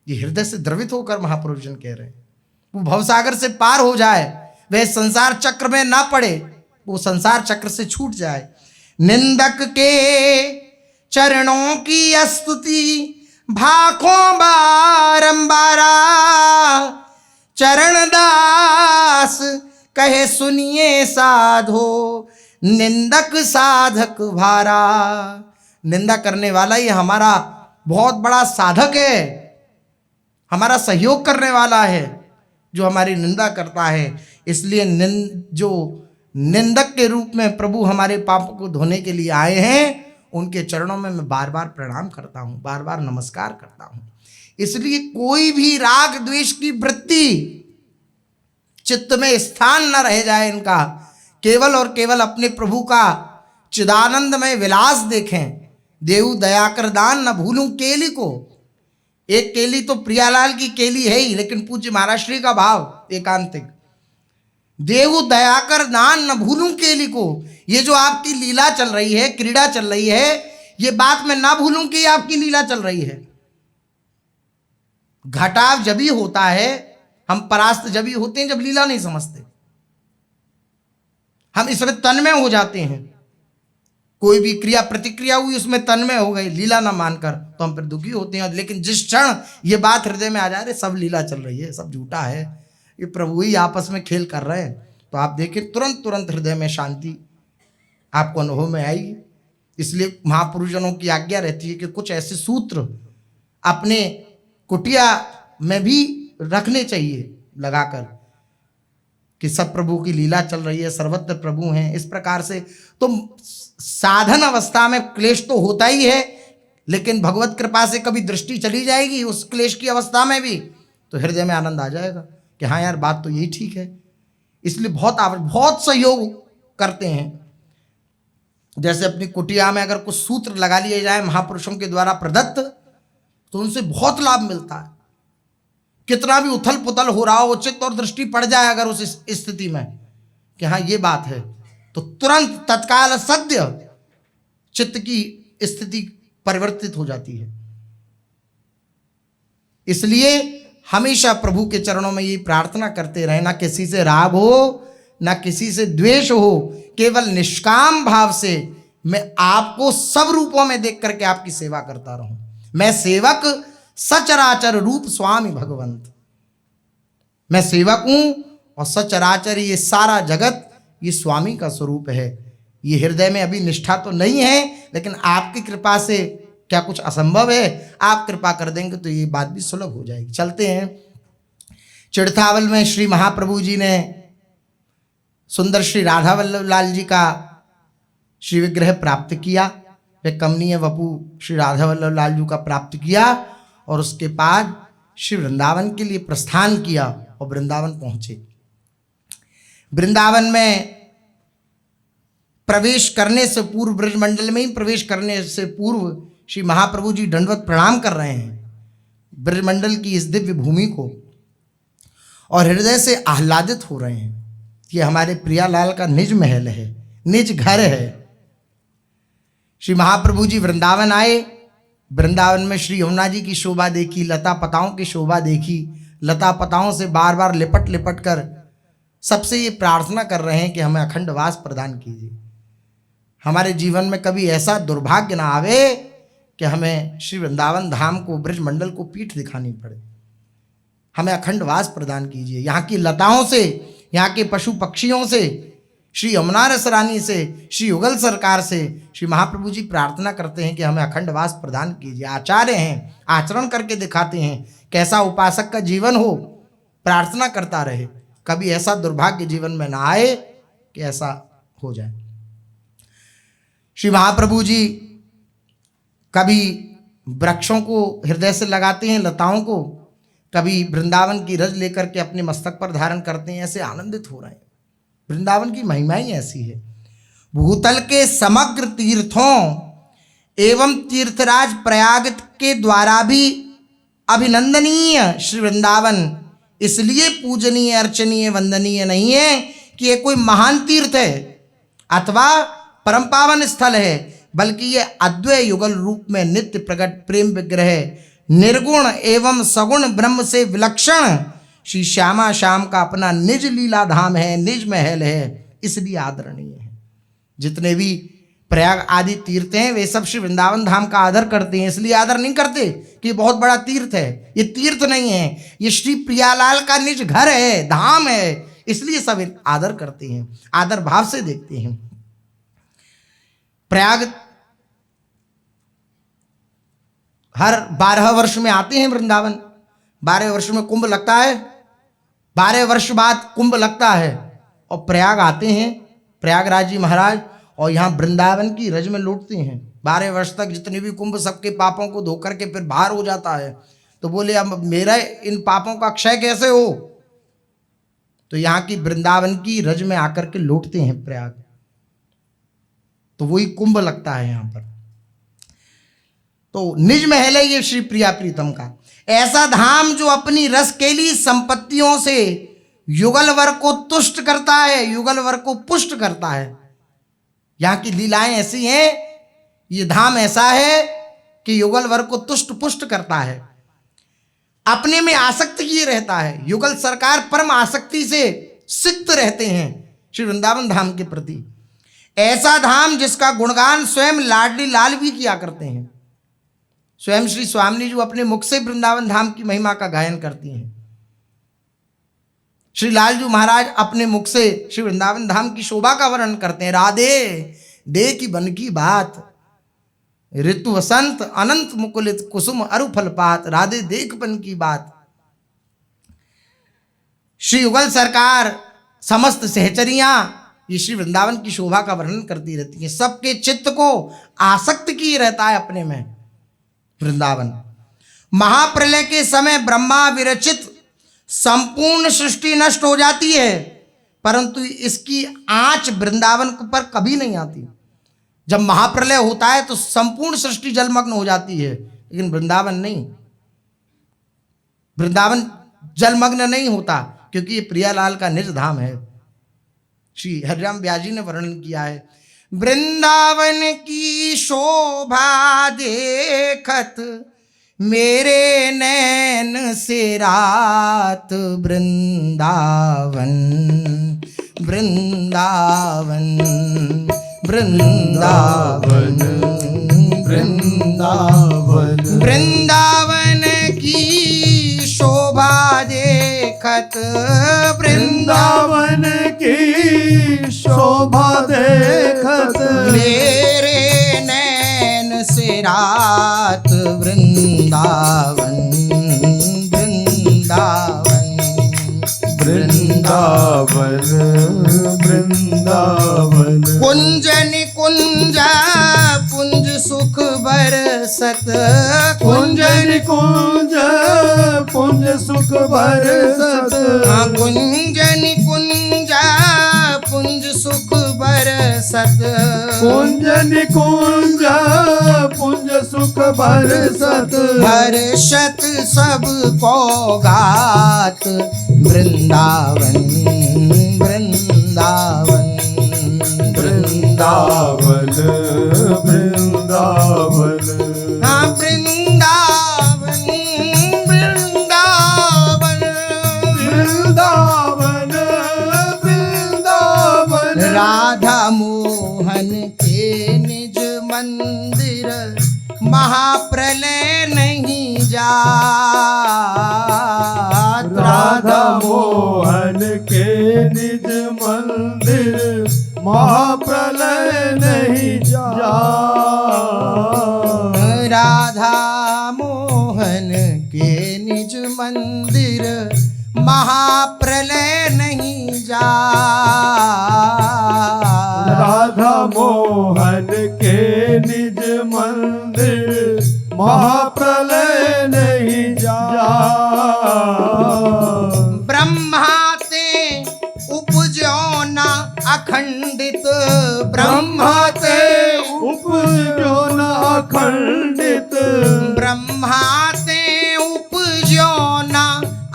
ये हृदय से द्रवित होकर महापुरुष जन कह रहे हैं, वो भव सागर से पार हो जाए, वह संसार चक्र में ना पड़े, वो संसार चक्र से छूट जाए। निंदक के चरणों की स्तुति भाखों बारंबारा, चरण दास कहे सुनिए साधो निंदक साधक भारा। निंदा करने वाला ये हमारा बहुत बड़ा साधक है, हमारा सहयोग करने वाला है जो हमारी निंदा करता है। इसलिए जो निंदक के रूप में प्रभु हमारे पापों को धोने के लिए आए हैं, उनके चरणों में मैं बार बार प्रणाम करता हूं, बार बार नमस्कार करता हूं। इसलिए कोई भी राग द्वेष की वृत्ति चित्त में स्थान न रह जाए इनका, केवल और केवल अपने प्रभु का चिदानंद में विलास देखें। देव दया कर दान न भूलूं केली को। एक केली तो प्रियालाल की केली है ही, लेकिन पूज्य महाराज श्री का भाव एकांतिक, देव दया कर दान न भूलूं केली को। ये जो आपकी लीला चल रही है, क्रीड़ा चल रही है, ये बात मैं ना भूलूं कि आपकी लीला चल रही है। घटाव जब ही होता है, हम परास्त जब ही होते हैं जब लीला नहीं समझते, हम इसमें तन्मय हो जाते हैं। कोई भी क्रिया प्रतिक्रिया हुई उसमें तन्मय हो गई, लीला ना मानकर, तो हम फिर दुखी होते हैं। लेकिन जिस क्षण ये बात हृदय में आ जाए, सब लीला चल रही है, सब झूठा है, ये प्रभु ही आपस में खेल कर रहे हैं, तो आप देखिए तुरंत तुरंत हृदय में शांति आपको अनुभव में आएगी। इसलिए महापुरुषजनों की आज्ञा रहती है कि कुछ ऐसे सूत्र अपने कुटिया में भी रखने चाहिए लगाकर कि सब प्रभु की लीला चल रही है, सर्वत्र प्रभु हैं। इस प्रकार से तो साधन अवस्था में क्लेश तो होता ही है, लेकिन भगवत कृपा से कभी दृष्टि चली जाएगी उस क्लेश की अवस्था में भी, तो हृदय में आनंद आ जाएगा कि हाँ यार बात तो यही ठीक है। इसलिए बहुत सहयोग करते हैं। जैसे अपनी कुटिया में अगर कुछ सूत्र लगा लिए जाए महापुरुषों के द्वारा प्रदत्त, तो उनसे बहुत लाभ मिलता है। कितना भी उथल पुथल हो रहा हो, चित्त और दृष्टि पड़ जाए अगर उस स्थिति में कि हाँ ये बात है, तो तुरंत तत्काल सद्य चित्त की स्थिति परिवर्तित हो जाती है। इसलिए हमेशा प्रभु के चरणों में ये प्रार्थना करते रहे, ना किसी से राग हो ना किसी से द्वेष हो, केवल निष्काम भाव से मैं आपको सब रूपों में देख करके आपकी सेवा करता रहूं। मैं सेवक सचराचर रूप स्वामी भगवंत, मैं सेवक हूं और सचराचर ये सारा जगत ये स्वामी का स्वरूप है। ये हृदय में अभी निष्ठा तो नहीं है, लेकिन आपकी कृपा से क्या कुछ असंभव है? आप कृपा कर देंगे तो ये बात भी सुलभ हो जाएगी। चलते हैं। चिड़थावल में श्री महाप्रभु जी ने सुंदर श्री राधा वल्लभ लाल जी का श्री विग्रह प्राप्त किया, वे कमनीय वपु श्री राधा वल्लभ लाल जी का प्राप्त किया, और उसके बाद श्री वृंदावन के लिए प्रस्थान किया और वृंदावन पहुंचे। वृंदावन में प्रवेश करने से पूर्व, ब्रजमंडल में ही प्रवेश करने से पूर्व श्री महाप्रभु जी दंडवत प्रणाम कर रहे हैं ब्रजमंडल की इस दिव्य भूमि को, और हृदय से आह्लादित हो रहे हैं। ये हमारे प्रियालाल का निज महल है, निज घर है। श्री महाप्रभु जी वृंदावन आए, वृंदावन में श्री यमुना जी की शोभा देखी, लता पताओं की शोभा देखी, लता पताओं से बार बार लिपट लिपट कर सबसे ये प्रार्थना कर रहे हैं कि हमें अखंड वास प्रदान कीजिए। हमारे जीवन में कभी ऐसा दुर्भाग्य ना आवे कि हमें श्री वृंदावन धाम को, ब्रजमंडल को पीठ दिखानी पड़े। हमें अखंड वास प्रदान कीजिए। यहाँ की लताओं से, यहाँ के पशु पक्षियों से, श्री यमुना रस रानी से, श्री युगल सरकार से श्री महाप्रभु जी प्रार्थना करते हैं कि हमें अखंड वास प्रदान कीजिए। आचार्य हैं, आचरण करके दिखाते हैं कैसा उपासक का जीवन हो, प्रार्थना करता रहे, कभी ऐसा दुर्भाग्य जीवन में ना आए कि ऐसा हो जाए। श्री महाप्रभु जी कभी वृक्षों को हृदय से लगाते हैं, लताओं को, कभी वृंदावन की रज लेकर के अपने मस्तक पर धारण करते हैं, ऐसे आनंदित हो रहे हैं। वृंदावन की महिमा ही ऐसी है। भूतल के समग्र तीर्थों एवं तीर्थराज प्रयाग के द्वारा भी अभिनंदनीय श्री वृंदावन इसलिए पूजनीय, अर्चनीय, वंदनीय नहीं है कि ये कोई महान तीर्थ है अथवा परम पावन स्थल है, बल्कि ये अद्वैय युगल रूप में नित्य प्रकट प्रेम विग्रह, निर्गुण एवं सगुण ब्रह्म से विलक्षण श्री श्यामा श्याम का अपना निज लीला धाम है, निज महल है, इसलिए आदरणीय है। जितने भी प्रयाग आदि तीर्थ हैं वे सब श्री वृंदावन धाम का आदर करते हैं। इसलिए आदर नहीं करते कि ये बहुत बड़ा तीर्थ है, ये तीर्थ नहीं है, ये श्री प्रियालाल का निज घर है, धाम है, इसलिए सब आदर करते हैं, आदर भाव से देखते हैं। प्रयाग हर 12 वर्ष में आते हैं वृंदावन, 12 वर्ष में कुंभ लगता है, 12 वर्ष बाद कुंभ लगता है और प्रयाग आते हैं प्रयागराज जी महाराज और यहाँ वृंदावन की रज में लौटते हैं। 12 वर्ष तक जितने भी कुंभ सबके पापों को धो करके फिर बाहर हो जाता है। तो बोले अब मेरा इन पापों का क्षय कैसे हो, तो यहाँ की वृंदावन की रज में आकर के लौटते हैं प्रयाग, तो वही कुंभ लगता है यहाँ पर। तो निज महल है ये श्री प्रिया प्रीतम का, ऐसा धाम जो अपनी रसकेली संपत्तियों से युगल वर्ग को तुष्ट करता है, युगल वर्ग को पुष्ट करता है। यहाँ की लीलाएं ऐसी हैं, ये धाम ऐसा है कि युगल वर्ग को तुष्ट पुष्ट करता है, अपने में आसक्त किए रहता है। युगल सरकार परम आसक्ति से सिक्त रहते हैं श्री वृंदावन धाम के प्रति। ऐसा धाम जिसका गुणगान स्वयं लाडली लाल भी किया करते हैं। स्वयं श्री स्वामी जी अपने मुख से वृंदावन धाम की महिमा का गायन करती हैं। श्री लालजू महाराज अपने मुख से श्री वृंदावन धाम की शोभा का वर्णन करते हैं। राधे दे की बन की बात, ऋतु वसंत अनंत मुकुलित कुसुम अरु फलपात, राधे देखपन की बात। श्री युगल सरकार समस्त सहचरियां ये श्री वृंदावन की शोभा का वर्णन करती रहती हैं। सबके चित्त को आसक्त किए रहता है अपने में वृंदावन। महाप्रलय के समय ब्रह्मा विरचित संपूर्ण सृष्टि नष्ट हो जाती है, परंतु इसकी आंच वृंदावन पर कभी नहीं आती। जब महाप्रलय होता है तो संपूर्ण सृष्टि जलमग्न हो जाती है, लेकिन वृंदावन नहीं, वृंदावन जलमग्न नहीं होता, क्योंकि ये प्रियालाल का निज धाम है। श्री हरिराम व्यास जी ने वर्णन किया है, वृंदावन की शोभा देखत मेरे नैन से रात, वृंदावन वृंदावन वृंदावन वृंदावन वृंदावन की शोभा देखत, वृंदावन की शोभा देखत मेरे नैन से रात, वृंदावन वृंदावन वृंदावन वृंदावन कुंजन कुंजा पुंज सुख बरसत, कुंजन कुंज पुंज सुख बरसत, कुंजन कुंजा पुंज सुख बरसत, कुंजन कुंज पुंज सुख बरसत, बरसत सब को गात, वृंदावन वृंदावन वृंदावन वृंदावन वृंदावन वृंदावन वृंदावन वृंदावन राधा मोहन के निज मंदिर महाप्रलय नहीं जात, राधा मोहन के निज मंदिर महाप्रलय नहीं जात, राधा मोहन के निज मंदिर महाप्रलय नहीं जात, राधा मोहन के निज मंदिर महाप्रलय नहीं जात, ब्रह्मा ते उपजो न अखंडित, ब्रह्मा ते उपजो न अखंडित, ब्रह्मा ते उपजो न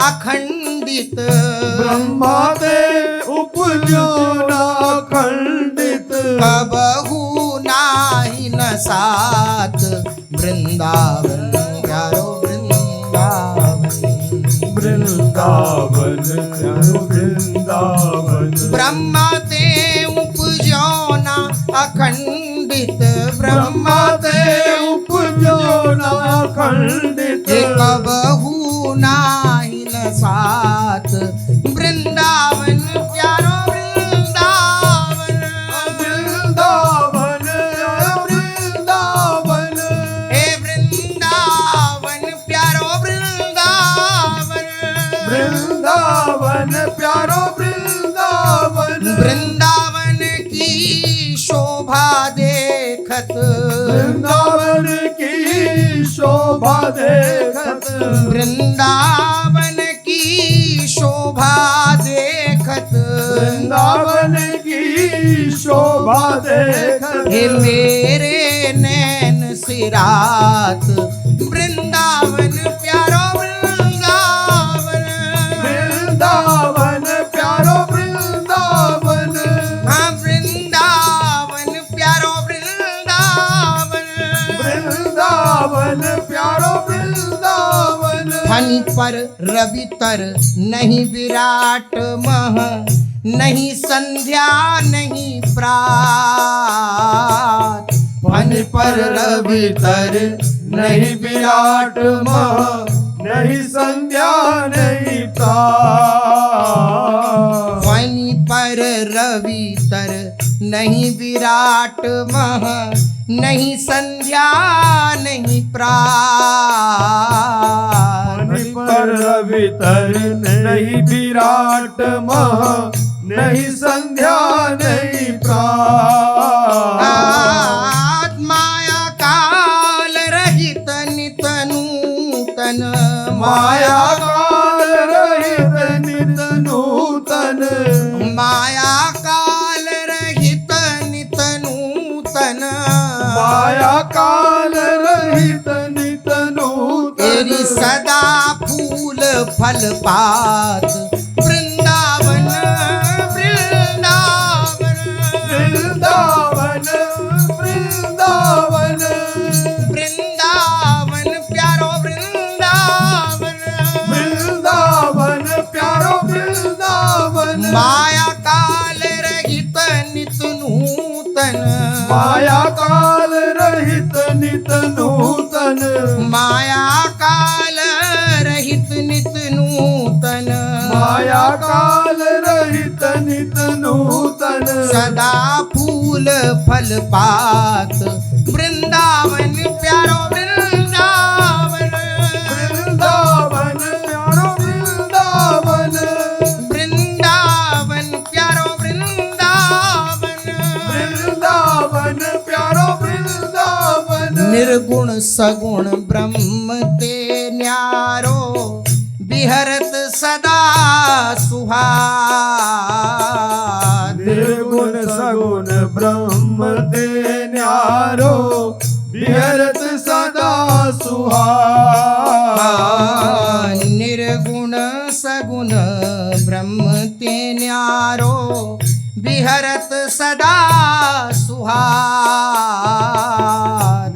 अखंडित, ब्रह्मा ते उपजो न अखंडित, कबहू नाही न साथ, वृंदावन प्यारो वृंदावन वृंदावन वृंदावन ब्रह्मा ते उपजो न अखंडित, ब्रह्मा ते उपजो न अखंडित, कबहू नाही न साथ, वृंदावन शोभा देखत, वृंदावन की शोभा देखत, वृंदावन की शोभा देखत, वृंदावन की शोभा देखत, हे मेरे नैन सिरात, वृंदावन प्यारो वृंदावन, वृंदावन प्यारो वृंदावन, हाँ वृंदावन प्यारो वृंदावन, वृंदावन प्यारो वृंदावन, फनी पर रवि तर नहीं विराट मह, नहीं संध्या नहीं प्रात, फनी पर रवि तर नहीं विराट मह, नहीं संध्या नहीं प्रात, फनी पर रवि तर नहीं विराट मह, नहीं संध्या नहीं प्रात, फनी पर रवि तर नहीं विराट मह, नहीं संध्या नहीं प्रात, माया काल रहित नित नूतन, माया काल रहित नित नूतन, माया काल रहित नित नूतन, माया काल रहित नित नूतन, तेरी सदा फूल फल पात, वृंदावन वृंदावन, वृंदावन वृंदावन, वृंदावन प्यारो वृंदावन, वृंदावन प्यारो वृंदावन, माया काल रहित नित नूतन, माया काल रहित नित नूतन, माया काल रहित नित नूतन, माया काल रहित नित नूतन, सदा फूल फल पात, वृंदावन प्यारो वृंदावन, वृंदावन प्यारो वृंदावन, वृंदावन प्यारो वृंदावन, वृंदावन प्यारो वृंदावन, निर्गुण सगुण ब्रह्म ते न्यारो, विहरत सदा सुहास, निर्गुण सगुण ब्रह्म ते न्यारो, विहरत सदा सुहास, निर्गुण सगुण ब्रह्म ते न्यारो, विहरत सदा सुहास,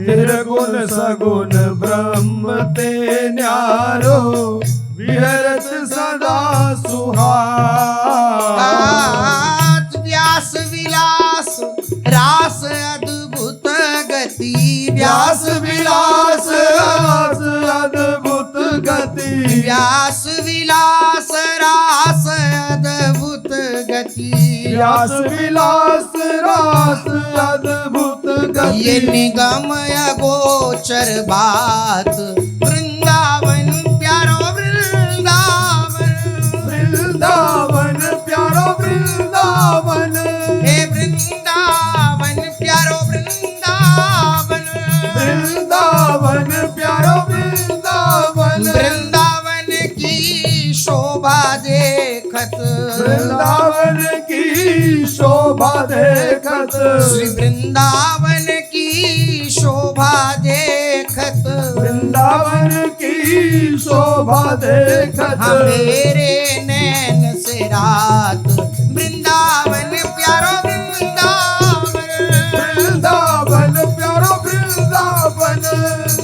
निर्गुण सगुण ब्रह्म ते न्यारो, विहरत सदा सुहास, व्यास विलास रास अद्भुत गति, व्यास विलास रास अद्भुत गति, व्यास विलास रास अद्भुत गति, व्यास विलास रास अद्भुत गति, ये निगम अगोचर बात, वृंदावन प्यारो वृंदावन, वृंदावन प्यारो वृंदावन, हे वृंदावन प्यारो वृंदावन, वृंदावन प्यारो वृंदावन, वृंदावन की शोभा देखत, वृंदावन की शोभा देखत, श्री वृंदावन की शोभा देखत, वृंदावन की शोभा देखत, मेरे नैन से रात, वृंदावन प्यारो वृंदावन, वृंदावन प्यारो वृंदावन,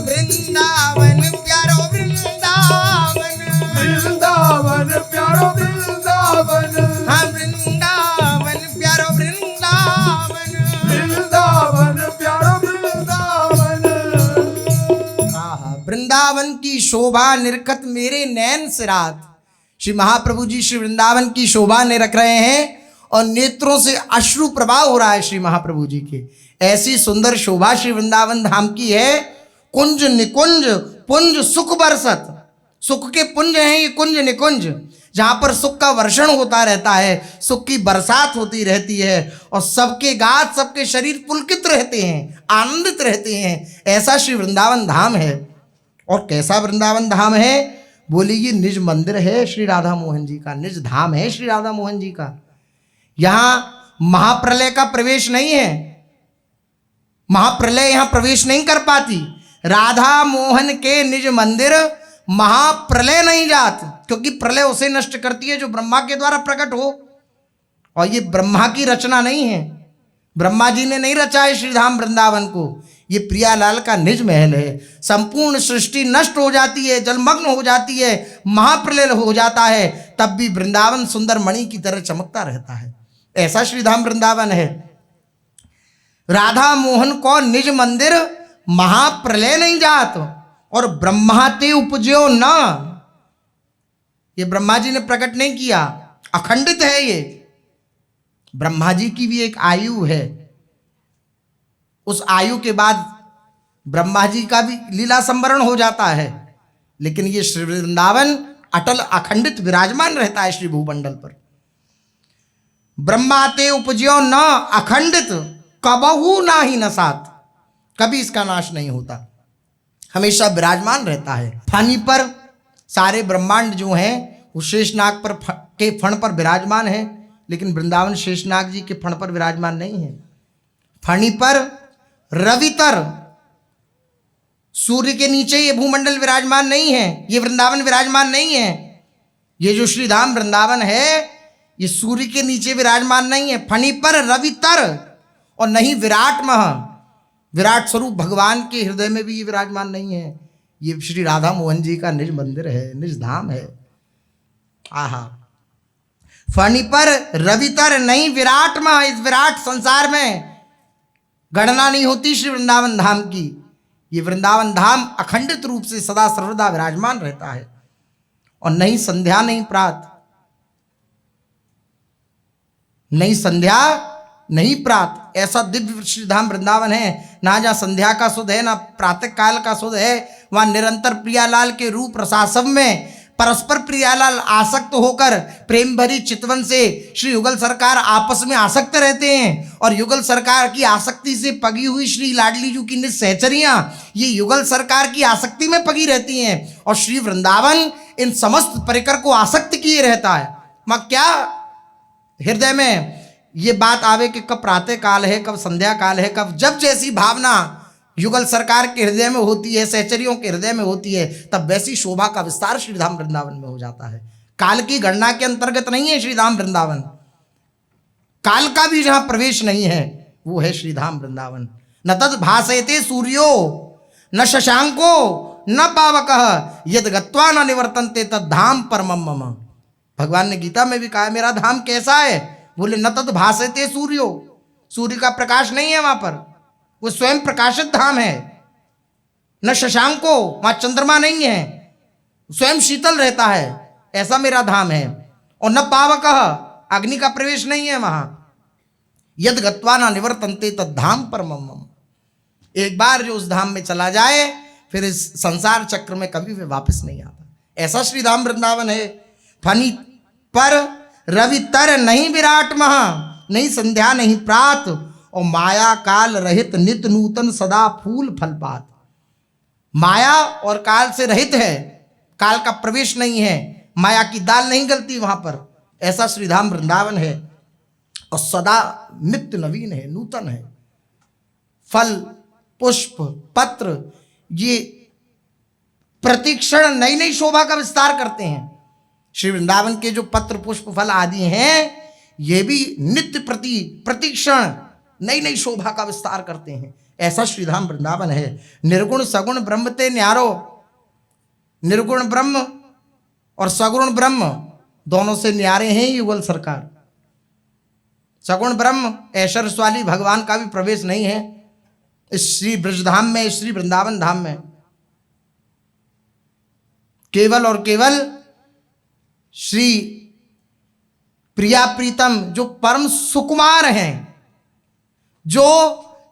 वृंदावन प्यारो वृंदावन, वृंदावन प्यारो वृंदावन, हाँ वृंदावन प्यारो वृंदावन, वृंदावन प्यारो वृंदावन, वृंदावन की शोभा निरखत मेरे नैन सिरात। श्री महाप्रभु जी श्री वृंदावन की शोभा ने रख रहे हैं और नेत्रों से अश्रु प्रवाह हो रहा है श्री महाप्रभु जी के। ऐसी सुंदर शोभा श्री वृंदावन धाम की है। कुंज निकुंज पुंज सुख बरसत, सुख के पुंज हैं ये कुंज निकुंज। जहां पर सुख का वर्षण होता रहता है, सुख की बरसात होती रहती है और सबके गात, सबके शरीर पुलकित रहते हैं, आनंदित रहते हैं, ऐसा श्री वृंदावन धाम है। और कैसा वृंदावन धाम है? बोले ये निज मंदिर है श्री राधा मोहन जी का, निज धाम है श्री राधा मोहन जी का। यहां महाप्रलय का प्रवेश नहीं है, महाप्रलय यहां प्रवेश नहीं कर पाती। राधा मोहन के निज मंदिर महाप्रलय नहीं जात, क्योंकि प्रलय उसे नष्ट करती है जो ब्रह्मा के द्वारा प्रकट हो, और ये ब्रह्मा की रचना नहीं है, ब्रह्मा जी ने नहीं रचा है श्रीधाम वृंदावन को, ये प्रियालाल का निज महल है। संपूर्ण सृष्टि नष्ट हो जाती है, जलमग्न हो जाती है, महाप्रलय हो जाता है, तब भी वृंदावन सुंदर मणि की तरह चमकता रहता है। ऐसा श्रीधाम वृंदावन है। राधा मोहन को निज मंदिर महाप्रलय नहीं जात, और ब्रह्माते उपजो न, ये ब्रह्मा जी ने प्रकट नहीं किया, अखंडित है ये। ब्रह्मा जी की भी एक आयु है, उस आयु के बाद ब्रह्मा जी का भी लीला संवरण हो जाता है, लेकिन ये श्री वृंदावन अटल अखंडित विराजमान रहता है श्री भूमंडल पर। ब्रह्माते उपजो न अखंडित कबहू ना ही नसात, कभी इसका नाश नहीं होता, हमेशा विराजमान रहता है। फानी पर सारे ब्रह्मांड जो हैं वो शेषनाग पर के फण पर विराजमान है, लेकिन वृंदावन शेषनाग जी के फण पर विराजमान नहीं है। फणी पर रवितर, सूर्य के नीचे ये भूमंडल विराजमान नहीं है, ये वृंदावन विराजमान नहीं है। ये जो श्रीधाम वृंदावन है ये सूर्य के नीचे विराजमान नहीं है। फणी पर रवितर, और नहीं विराट मह, विराट स्वरूप भगवान के हृदय में भी ये विराजमान नहीं है। ये श्री राधा मोहन जी का निज मंदिर है, निज धाम है। आहा, फणी पर रवितर नहीं विराट मह, इस विराट संसार में गणना नहीं होती श्री वृंदावन धाम की। ये वृंदावन धाम अखंडित रूप से सदा सर्वदा विराजमान रहता है, और नहीं संध्या नहीं प्रात, नहीं संध्या नहीं प्रात, ऐसा दिव्य श्रीधाम वृंदावन है। ना जहाँ संध्या का सुध है, ना प्रातः काल का सुध है, वहाँ निरंतर प्रियालाल के रूप रसासव में परस्पर प्रियालाल आसक्त होकर प्रेम भरी चितवन से श्री युगल सरकार आपस में आसक्त रहते हैं, और युगल सरकार की आसक्ति से पगी हुई श्री लाडली जी की निज सहचरियां ये युगल सरकार की आसक्ति में पगी रहती हैं, और श्री वृंदावन इन समस्त परिकर को आसक्त किए रहता है। माँ क्या हृदय में ये बात आवे कि कब प्रातः काल है, कब संध्या काल है, कब जब जैसी भावना युगल सरकार के हृदय में होती है, सहचरियों के हृदय में होती है, तब वैसी शोभा का विस्तार श्रीधाम वृंदावन में हो जाता है। काल की गणना के अंतर्गत नहीं है श्रीधाम वृंदावन, काल का भी जहां प्रवेश नहीं है वो है श्रीधाम वृंदावन। न तद भासयते सूर्यो न शशांको न पावकः यद गत्वा न निवर्तन्ते तद धाम परमम मम। भगवान ने गीता में भी कहा मेरा धाम कैसा है? बोले न तद भासयते सूर्यो, सूर्य का प्रकाश नहीं है वहां पर, वो स्वयं प्रकाशित धाम है। न शशांको, वहां चंद्रमा नहीं है, स्वयं शीतल रहता है, ऐसा मेरा धाम है। और न पावकः, अग्नि का प्रवेश नहीं है वहां। यद गत्वा न निवर्तन्ते तद धाम परमम मम। एक बार जो उस धाम में चला जाए फिर इस संसार चक्र में कभी भी वापस नहीं आता, ऐसा श्रीधाम वृंदावन है। फनी पर रवि तर नहीं विराट महा, नहीं संध्या नहीं प्रात, और माया काल रहित नित नूतन सदा फूल फल पात। माया और काल से रहित है, काल का प्रवेश नहीं है, माया की दाल नहीं गलती वहां पर, ऐसा श्रीधाम वृंदावन है। और सदा नित्य नवीन है, नूतन है। फल पुष्प पत्र ये प्रतिक्षण नई नई शोभा का विस्तार करते हैं। श्री वृंदावन के जो पत्र पुष्प फल आदि हैं ये भी नित्य प्रतिक्षण नई नई शोभा का विस्तार करते हैं, ऐसा श्रीधाम वृंदावन है। निर्गुण सगुण ब्रह्म ते न्यारो, निर्गुण ब्रह्म और सगुण ब्रह्म दोनों से न्यारे हैं युगल सरकार। सगुण ब्रह्म ऐश्वर्य वाली भगवान का भी प्रवेश नहीं है इस श्री ब्रजधाम में, इस श्री वृंदावन धाम में। केवल और केवल श्री प्रिया प्रीतम जो परम सुकुमार हैं, जो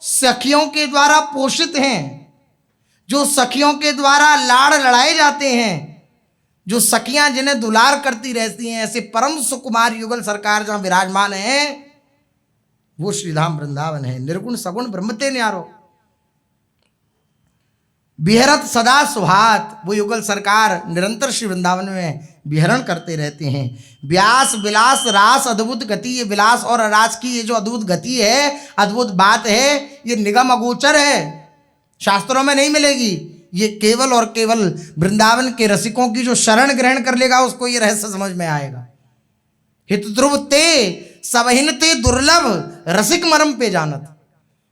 सखियों के द्वारा पोषित हैं, जो सखियों के द्वारा लाड़ लड़ाए जाते हैं, जो सखियां जिन्हें दुलार करती रहती हैं, ऐसे परम सुकुमार युगल सरकार जहां विराजमान हैं, वो श्रीधाम वृंदावन है। निर्गुण सगुण ब्रह्मते न्यारो, विहरत सदा सुहात, वो युगल सरकार निरंतर श्री वृंदावन में विहरण करते रहते हैं। व्यास विलास रास अद्भुत गति, ये विलास और रास की ये जो अद्भुत गति है, अद्भुत बात है, ये निगम अगोचर है, शास्त्रों में नहीं मिलेगी। ये केवल और केवल वृंदावन के रसिकों की जो शरण ग्रहण कर लेगा उसको ये रहस्य समझ में आएगा। हित ध्रुव ते सबहिन ते दुर्लभ रसिक मर्म पे जानत,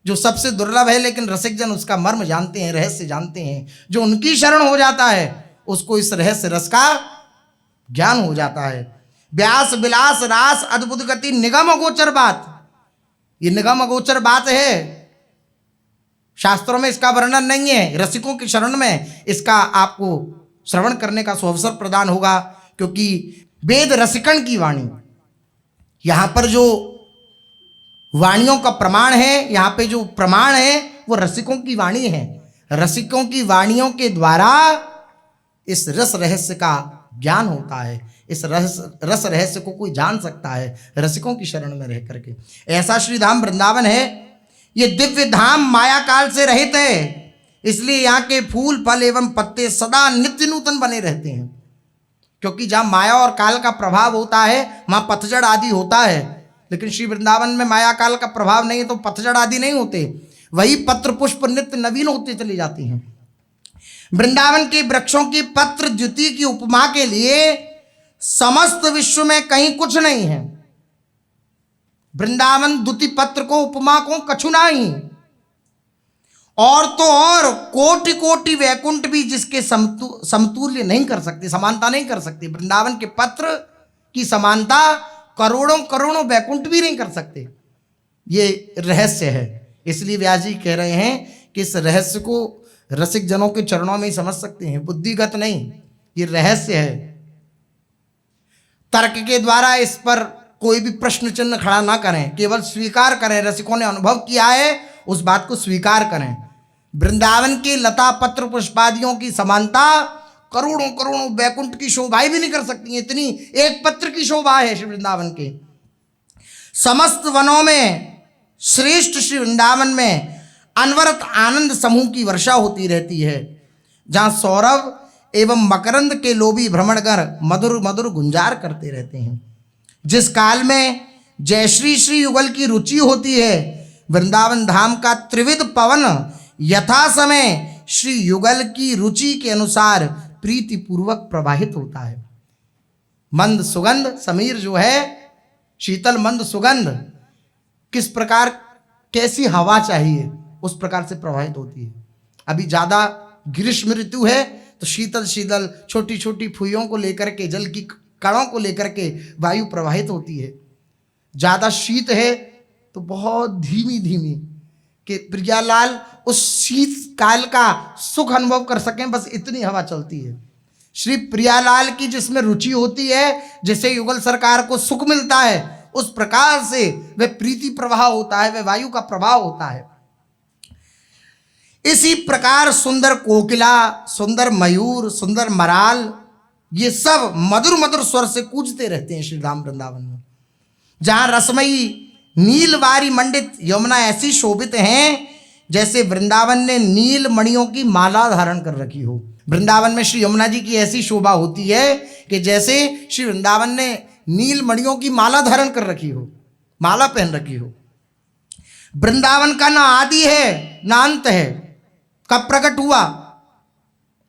जो सबसे दुर्लभ है लेकिन रसिक जन उसका मर्म जानते हैं, रहस्य जानते हैं। जो उनकी शरण हो जाता है उसको इस रहस्य रस का ज्ञान हो जाता है। व्यास विलास रास अद्भुत गति निगम अगोचर बात, ये निगम अगोचर बात है, शास्त्रों में इसका वर्णन नहीं है। रसिकों की शरण में इसका आपको श्रवण करने का सुअवसर प्रदान होगा, क्योंकि वेद रसिकन की वाणी, यहाँ पर जो वाणियों का प्रमाण है, यहाँ पे जो प्रमाण है वो रसिकों की वाणी है। रसिकों की वाणियों के द्वारा इस रस रहस्य का ज्ञान होता है। इस रस रहस्य को कोई जान सकता है रसिकों की शरण में रह करके। ऐसा श्री धाम वृंदावन है। ये दिव्य धाम माया काल से रहित है, इसलिए यहाँ के फूल फल एवं पत्ते सदा नित्य नूतन बने रहते हैं। क्योंकि जहाँ माया और काल का प्रभाव होता है वहाँ पतझड़ आदि होता है, लेकिन श्री वृंदावन में माया काल का प्रभाव नहीं है तो पतझड़ आदि नहीं होते। वही पत्र पुष्प नित्य नवीन होते चली जाती हैं। वृंदावन के वृक्षों की पत्र द्युति की उपमा के लिए समस्त विश्व में कहीं कुछ नहीं है। वृंदावन द्युति पत्र को उपमा को कछु नहीं, और तो और कोटि कोटि वैकुंठ भी जिसके समतुल्य नहीं कर सकते, समानता नहीं कर सकते। वृंदावन के पत्र की समानता करोड़ों करोड़ों वैकुंठ भी नहीं कर सकते। ये रहस्य है। इसलिए व्यास जी कह रहे हैं कि इस रहस्य को रसिक जनों के चरणों में ही समझ सकते हैं, बुद्धिगत नहीं, ये रहस्य है। तर्क के द्वारा इस पर कोई भी प्रश्न चिन्ह खड़ा ना करें, केवल स्वीकार करें। रसिकों ने अनुभव किया है उस बात को स्वीकार करें। वृंदावन के लता पत्र पुष्पादियों की समानता करोड़ों करोड़ों वैकुंठ की शोभाएं भी नहीं कर सकती, इतनी एक पत्र की शोभा है श्री वृंदावन के। समस्त वनों में श्रेष्ठ श्री वृंदावन में अनवरत आनंद समूह की वर्षा होती रहती है, जहां सौरभ एवं मकरंद के लोभी भ्रमणगण मधुर मधुर गुंजार करते रहते हैं। जिस काल में जयश्री श्री युगल की रुचि होती है, वृंदावन धाम का त्रिविध पवन यथा समय श्री युगल की रुचि के अनुसार प्रीति पूर्वक प्रवाहित होता है। मंद सुगंध समीर जो है, शीतल मंद सुगंध किस प्रकार कैसी हवा चाहिए उस प्रकार से प्रवाहित होती है। अभी ज़्यादा ग्रीष्म ऋतु है तो शीतल शीतल छोटी छोटी फुइयों को लेकर के, जल की कणों को लेकर के वायु प्रवाहित होती है। ज़्यादा शीत है तो बहुत धीमी धीमी, कि प्रियालाल उस शीत काल का सुख अनुभव कर सकें, बस इतनी हवा चलती है। श्री प्रियालाल की जिसमें रुचि होती है, जैसे युगल सरकार को सुख मिलता है, उस प्रकार से वह प्रीति प्रवाह होता है, वह वायु का प्रभाव होता है। इसी प्रकार सुंदर कोकिला, सुंदर मयूर, सुंदर मराल, ये सब मधुर मधुर स्वर से कूजते रहते हैं श्री राम वृंदावन में। जहां रसमयी नीलवारी मंडित यमुना ऐसी शोभित हैं जैसे वृंदावन ने नील मणियों की माला धारण कर रखी हो। वृंदावन में श्री यमुना जी की ऐसी शोभा होती है कि जैसे श्री वृंदावन ने नील मणियों की माला धारण कर रखी हो, माला पहन रखी हो। वृंदावन का ना आदि है ना अंत है, कब प्रकट हुआ,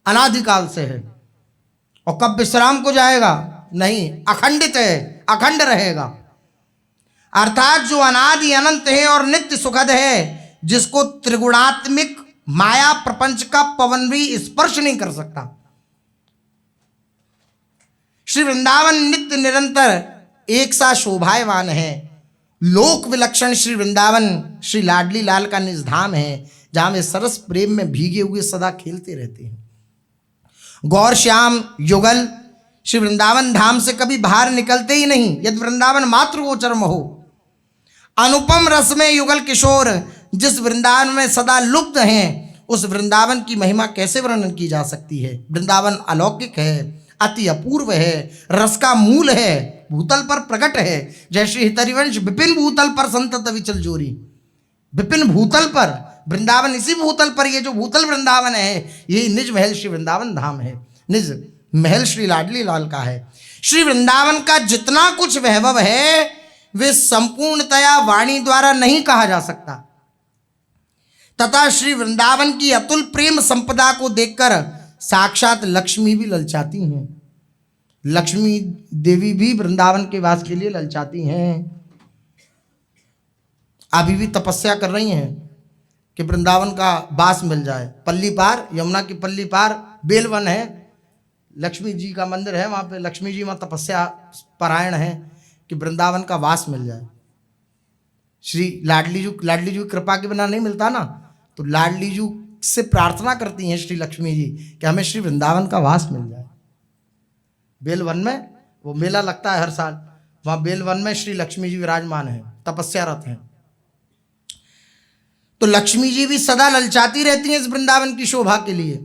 अनादिकाल से है, और कब विश्राम को जाएगा, नहीं, अखंडित है, अखंड रहेगा। अर्थात जो अनादि अनंत है और नित्य सुखद है, जिसको त्रिगुणात्मिक माया प्रपंच का पवन भी स्पर्श नहीं कर सकता। श्री वृंदावन नित्य निरंतर एक सा शोभायमान है। लोक विलक्षण श्री वृंदावन श्री लाडली लाल का निज धाम है, जहां वे सरस प्रेम में भीगे हुए सदा खेलते रहते हैं। गौर श्याम युगल श्री वृंदावन धाम से कभी बाहर निकलते ही नहीं, यदि वृंदावन मात्र गोचर हो। अनुपम रस में युगल किशोर जिस वृंदावन में सदा लुप्त हैं, उस वृंदावन की महिमा कैसे वर्णन की जा सकती है। वृंदावन अलौकिक है, अति अपूर्व है, रस का मूल है, भूतल पर प्रकट है। जय श्री हितरिवंश विपिन भूतल पर संतत विचल जोरी। विपिन भूतल पर, वृंदावन इसी भूतल पर, ये जो भूतल वृंदावन है यही निज महल श्री वृंदावन धाम है, निज महल श्री लाडली लाल का है। श्री वृंदावन का जितना कुछ वैभव है वे संपूर्णतया वाणी द्वारा नहीं कहा जा सकता, तथा श्री वृंदावन की अतुल प्रेम संपदा को देखकर साक्षात लक्ष्मी भी ललचाती हैं। लक्ष्मी देवी भी वृंदावन के वास के लिए ललचाती हैं। अभी भी तपस्या कर रही हैं कि वृंदावन का वास मिल जाए। पल्ली पार, यमुना की पल्ली पार बेलवन है, लक्ष्मी जी का मंदिर है, वहाँ पे लक्ष्मी जी वहाँ तपस्या परायण है कि वृंदावन का वास मिल जाए। श्री लाडली जी की कृपा के बिना नहीं मिलता ना, तो लाडली जी से प्रार्थना करती हैं श्री लक्ष्मी जी कि हमें श्री वृंदावन का वास मिल जाए। बेलवन में वो मेला लगता है हर साल, वहाँ बेलवन में श्री लक्ष्मी जी विराजमान है, तपस्यारत हैं। तो लक्ष्मी जी भी सदा ललचाती रहती हैं इस वृंदावन की शोभा के लिए।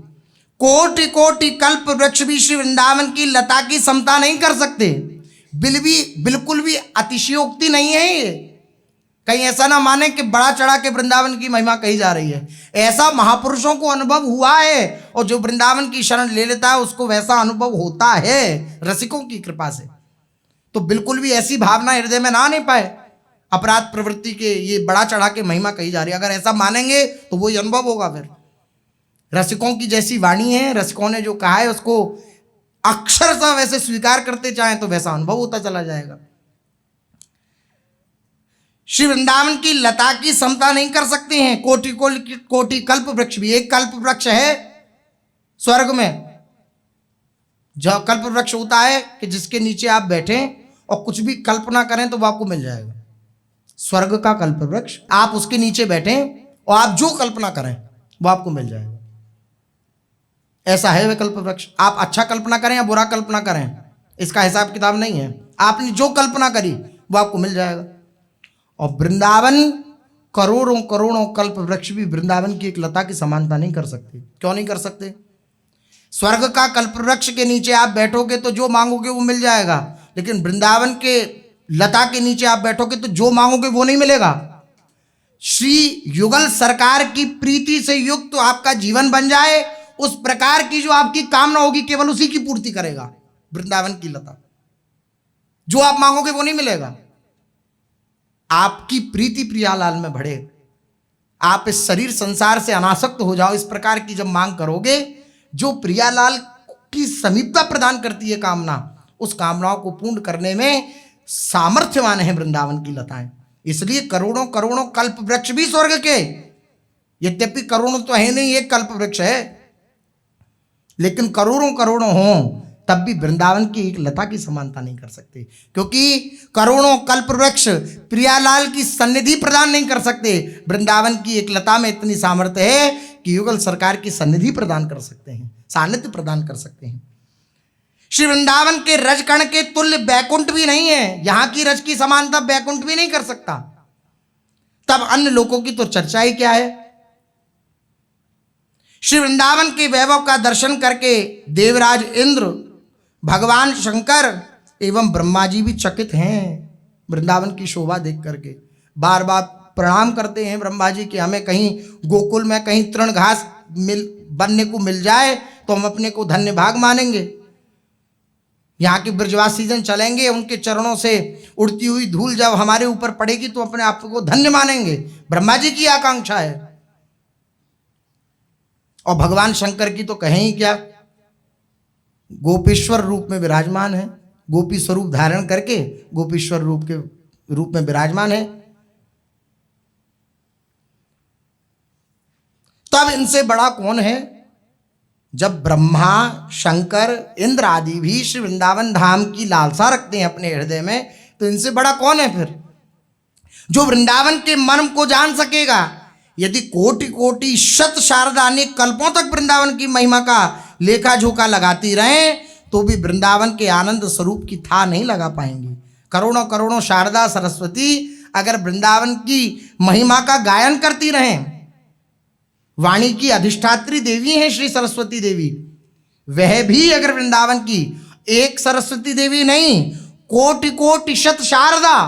कोटि कोटि कल्प वृक्ष भी श्री वृंदावन की लता की समता नहीं कर सकते। बिल्कुल भी अतिशयोक्ति नहीं है ये। कहीं ऐसा ना माने कि बड़ा चढ़ा के वृंदावन की महिमा कही जा रही है। ऐसा महापुरुषों को अनुभव हुआ है, और जो वृंदावन की शरण ले लेता है उसको वैसा अनुभव होता है रसिकों की कृपा से। तो बिल्कुल भी ऐसी भावना हृदय में ना नहीं पाए अपराध प्रवृत्ति के ये बड़ा चढ़ा के महिमा कही जा रही है। अगर ऐसा मानेंगे तो वही अनुभव होगा। फिर रसिकों की जैसी वाणी है, रसिकों ने जो कहा है उसको अक्षरशः वैसे स्वीकार करते चाहें तो वैसा अनुभव होता चला जाएगा। श्री वृंदावन की लता की समता नहीं कर सकते हैं कोटि कोटि कल्प वृक्ष भी। एक कल्प वृक्ष है स्वर्ग में, जो कल्प वृक्ष होता है कि जिसके नीचे आप बैठें और कुछ भी कल्पना करें तो वो आपको मिल जाएगा। स्वर्ग का कल्प वृक्ष, आप उसके नीचे बैठें और आप जो कल्पना करें वो आपको मिल जाएगा। ऐसा है वह कल्प वृक्ष। आप अच्छा कल्पना करें या बुरा कल्पना करें इसका हिसाब किताब नहीं है, आपने जो कल्पना करी वो आपको मिल जाएगा। और वृंदावन करोड़ों करोड़ों कल्प वृक्ष भी वृंदावन की एक लता की समानता नहीं कर सकते। क्यों नहीं कर सकते? स्वर्ग का कल्प वृक्ष के नीचे आप बैठोगे तो जो मांगोगे वो मिल जाएगा, लेकिन वृंदावन के लता के नीचे आप बैठोगे तो जो मांगोगे वो नहीं मिलेगा। श्री युगल सरकार की प्रीति से युक्त तो आपका जीवन बन जाए, उस प्रकार की जो आपकी कामना होगी केवल उसी की पूर्ति करेगा वृंदावन की लता। जो आप मांगोगे वो नहीं मिलेगा। आपकी प्रीति प्रियालाल में बढ़े, आप इस शरीर संसार से अनासक्त हो जाओ, इस प्रकार की जब मांग करोगे, जो प्रियालाल की समीपता प्रदान करती है कामना, उस कामनाओं को पूर्ण करने में सामर्थ्यवान है वृंदावन की लताएं। इसलिए करोड़ों करोड़ों कल्प वृक्ष भी स्वर्ग के, यद्यपि करोड़ों तो है नहीं, एक कल्प वृक्ष है, लेकिन करोड़ों करोड़ों हों तब भी वृंदावन की एक लता की समानता नहीं कर सकते, क्योंकि करोड़ों कल्प वृक्ष प्रियालाल की सन्निधि प्रदान नहीं कर सकते। वृंदावन की एक लता में इतनी सामर्थ्य है कि युगल सरकार की सन्निधि प्रदान कर सकते हैं, सानिध्य प्रदान कर सकते हैं। श्री वृंदावन के रजकण के तुल्य बैकुंठ भी नहीं है, यहां की रज की समानता बैकुंठ भी नहीं कर सकता। तब अन्य लोगों की तो चर्चा ही क्या है। श्री वृंदावन के वैभव का दर्शन करके देवराज इंद्र, भगवान शंकर एवं ब्रह्मा जी भी चकित हैं वृंदावन की शोभा देख करके। बार बार प्रणाम करते हैं ब्रह्मा जी कि हमें कहीं गोकुल में कहीं तृण घास बनने को मिल जाए तो हम अपने को धन्य भाग मानेंगे। यहाँ के ब्रजवासी जन चलेंगे, उनके चरणों से उड़ती हुई धूल जब हमारे ऊपर पड़ेगी तो अपने आप को धन्य मानेंगे। ब्रह्मा जी की आकांक्षा है। और भगवान शंकर की तो कहें ही क्या, गोपेश्वर रूप में विराजमान है, गोपी स्वरूप धारण करके गोपेश्वर रूप में विराजमान है। तब इनसे बड़ा कौन है? जब ब्रह्मा, शंकर, इंद्र आदि भी श्री वृंदावन धाम की लालसा रखते हैं अपने हृदय में, तो इनसे बड़ा कौन है फिर जो वृंदावन के मर्म को जान सकेगा? यदि कोटि कोटि शत शारदा अनेक कल्पों तक वृंदावन की महिमा का लेखा जोखा लगाती रहें तो भी वृंदावन के आनंद स्वरूप की था नहीं लगा पाएंगी। करोड़ों करोड़ों शारदा सरस्वती अगर वृंदावन की महिमा का गायन करती रहें, वाणी की अधिष्ठात्री देवी हैं श्री सरस्वती देवी, वह भी अगर वृंदावन की एक सरस्वती देवी नहीं, कोटि कोटि शत शारदा,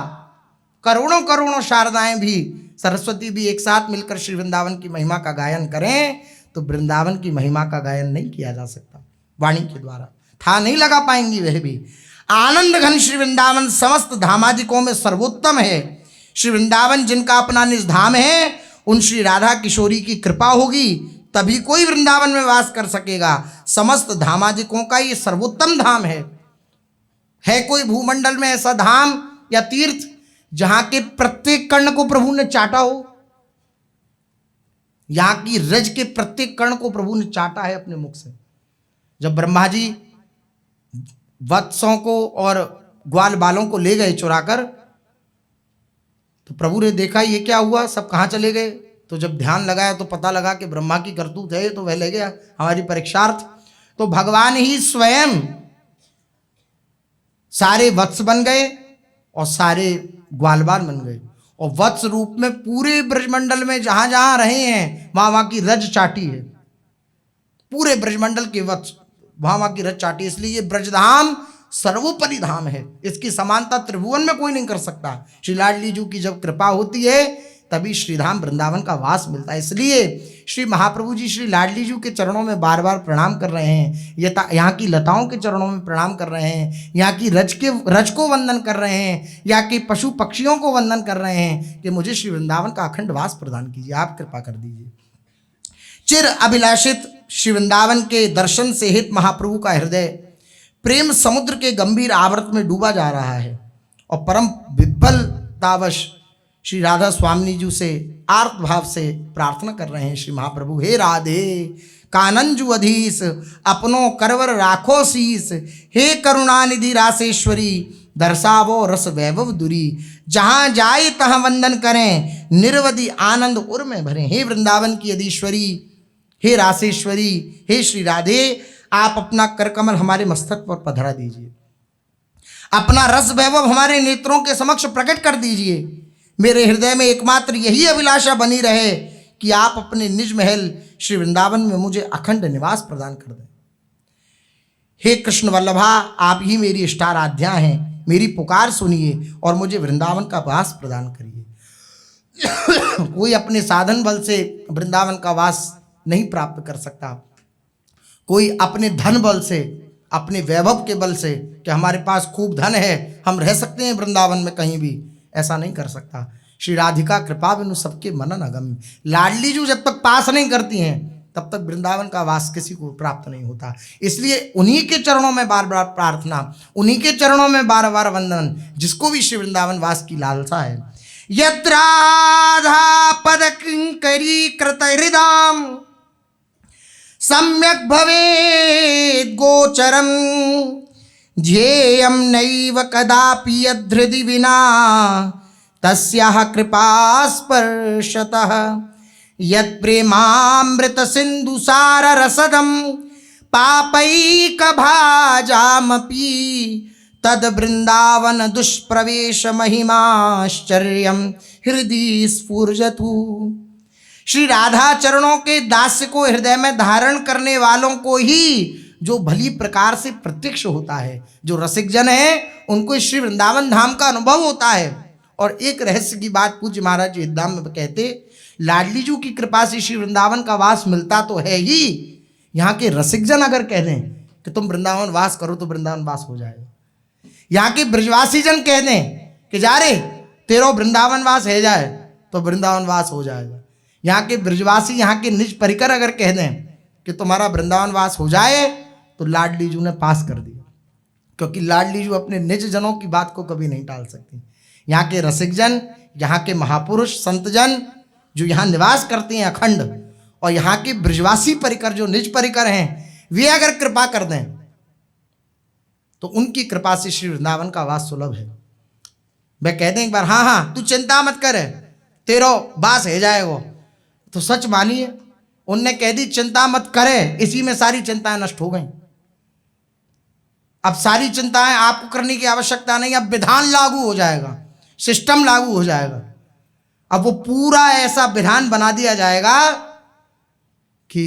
करोड़ों करोड़ों शारदाएं भी, सरस्वती भी एक साथ मिलकर श्री वृंदावन की महिमा का गायन करें तो वृंदावन की महिमा का गायन नहीं किया जा सकता वाणी के द्वारा, था नहीं लगा पाएंगी वह भी। आनंद घन श्री वृंदावन समस्त धामादिकों में सर्वोत्तम है। श्री वृंदावन जिनका अपना निज धाम है, उन श्री राधा किशोरी की कृपा होगी तभी कोई वृंदावन में वास कर सकेगा। समस्त धामादिकों का ये सर्वोत्तम धाम है कोई भूमंडल में ऐसा धाम या तीर्थ जहां के प्रत्येक कर्ण को प्रभु ने चाटा हो? यहां की रज के प्रत्येक कर्ण को प्रभु ने चाटा है अपने मुख से। जब ब्रह्मा जी वत्सों को और ग्वाल बालों को ले गए चुराकर, तो प्रभु ने देखा ये क्या हुआ, सब कहाँ चले गए। तो जब ध्यान लगाया तो पता लगा कि ब्रह्मा की करतूत है, तो वह ले गया हमारी परीक्षार्थ। तो भगवान ही स्वयं सारे वत्स बन गए और सारे ग्वाल बाल बन गए, और वत्स रूप में पूरे ब्रजमंडल में जहां जहां रहे हैं वहां की रज चाटी है। पूरे ब्रजमंडल के वत्स वहां की रज चाटी, इसलिए ये ब्रजधाम सर्वोपरि धाम है। इसकी समानता त्रिभुवन में कोई नहीं कर सकता। श्री लाडली जी की जब कृपा होती है तभी श्रीधाम वृंदावन का वास मिलता है। इसलिए श्री महाप्रभु जी श्री लाडली जी के चरणों में बार बार प्रणाम कर रहे हैं, यहाँ की लताओं के चरणों में प्रणाम कर रहे हैं, यहाँ की रज को वंदन कर रहे हैं, यहाँ के पशु पक्षियों को वंदन कर रहे हैं कि मुझे श्री वृंदावन का अखंड वास प्रदान कीजिए, आप कृपा कर दीजिए। चिर अभिलाषित श्री वृंदावन के दर्शन से हित महाप्रभु का हृदय प्रेम समुद्र के गंभीर आवर्त में डूबा जा रहा है, और परम विह्वलतावश श्री राधा स्वामिनी जी से आर्त भाव से प्रार्थना कर रहे हैं। श्री महाप्रभु, हे राधे कानंजु अधीस अपनो करवर राखो शीस, हे करुणानिधि रासेश्वरी दर्शावो रस वैभव दुरी, जहाँ जाए तहाँ वंदन करें निरवधि आनंद उर में भरें। हे वृंदावन की अधीश्वरी, हे रासेश्वरी, हे श्री राधे, आप अपना करकमल हमारे मस्तक पर पधरा दीजिए, अपना रस वैभव हमारे नेत्रों के समक्ष प्रकट कर दीजिए। मेरे हृदय में एकमात्र यही अभिलाषा बनी रहे कि आप अपने निज महल श्री वृंदावन में मुझे अखंड निवास प्रदान कर दें। हे कृष्ण वल्लभा, आप ही मेरी इष्टाराध्या हैं, मेरी पुकार सुनिए और मुझे वृंदावन का वास प्रदान करिए। कोई अपने साधन बल से वृंदावन का वास नहीं प्राप्त कर सकता, कोई अपने धन बल से, अपने वैभव के बल से कि हमारे पास खूब धन है हम रह सकते हैं वृंदावन में कहीं भी, ऐसा नहीं कर सकता। श्री राधिका कृपा बिनु सबके मनन अगम्य। लाडली जी जब तक पास नहीं करती हैं तब तक वृंदावन का वास किसी को प्राप्त नहीं होता। इसलिए उन्हीं के चरणों में बार बार प्रार्थना, उन्हीं के चरणों में बार बार वंदन, जिसको भी श्री वृंदावन वास की लालसा है। यत्र राधा पद किंकरी कृत हृदाम सम्यक भवेत् गोचरम, ध्येयं नैव कदापि यद्धृदि विना तस्याः कृपास्पर्शतः, यत् प्रेमामृत सिंधु सार रसदं पापैक भाजामपि, तद वृंदावन दुष्प्रवेश महिमाश्चर्यं हृदि स्फुरजतु। श्री राधा चरणों के दास्य को हृदय में धारण करने वालों को ही जो भली प्रकार से प्रत्यक्ष होता है, जो रसिक जन है उनको श्री वृंदावन धाम का अनुभव होता है। और एक रहस्य की बात पूज्य महाराज जी हिद्दाम में कहते, लाडली जी की कृपा से श्री वृंदावन का वास मिलता तो है ही, यहाँ के रसिक जन अगर कह दें कि तुम वृंदावन वास करो तो वृंदावन वास हो जाएगा। यहाँ के ब्रजवासी जन कह दें कि जा रे तेरो वृंदावन वास है जाए तो वृंदावन वास हो जाएगा। यहाँ के ब्रजवासी, यहाँ के निज परिकर अगर कह दें कि तुम्हारा वृंदावन वास हो जाए तो लाडली जी ने पास कर दिया, क्योंकि लाडली जी अपने निज जनों की बात को कभी नहीं टाल सकती। यहाँ के रसिक जन, यहाँ के महापुरुष संत जन जो यहाँ निवास करते हैं अखंड, और यहाँ के ब्रजवासी परिकर जो निज परिकर हैं, वे अगर कृपा कर दें तो उनकी कृपा से श्री वृंदावन का वास सुलभ है। वे कहते हैं एक बार, हाँ हाँ तू चिंता मत कर, तेरो वास है जाएगा, तो सच मानिए उनने कह दी चिंता मत करे, इसी में सारी चिंताएं नष्ट हो गई। अब सारी चिंताएं आपको करने की आवश्यकता नहीं, अब विधान लागू हो जाएगा, सिस्टम लागू हो जाएगा। अब वो पूरा ऐसा विधान बना दिया जाएगा कि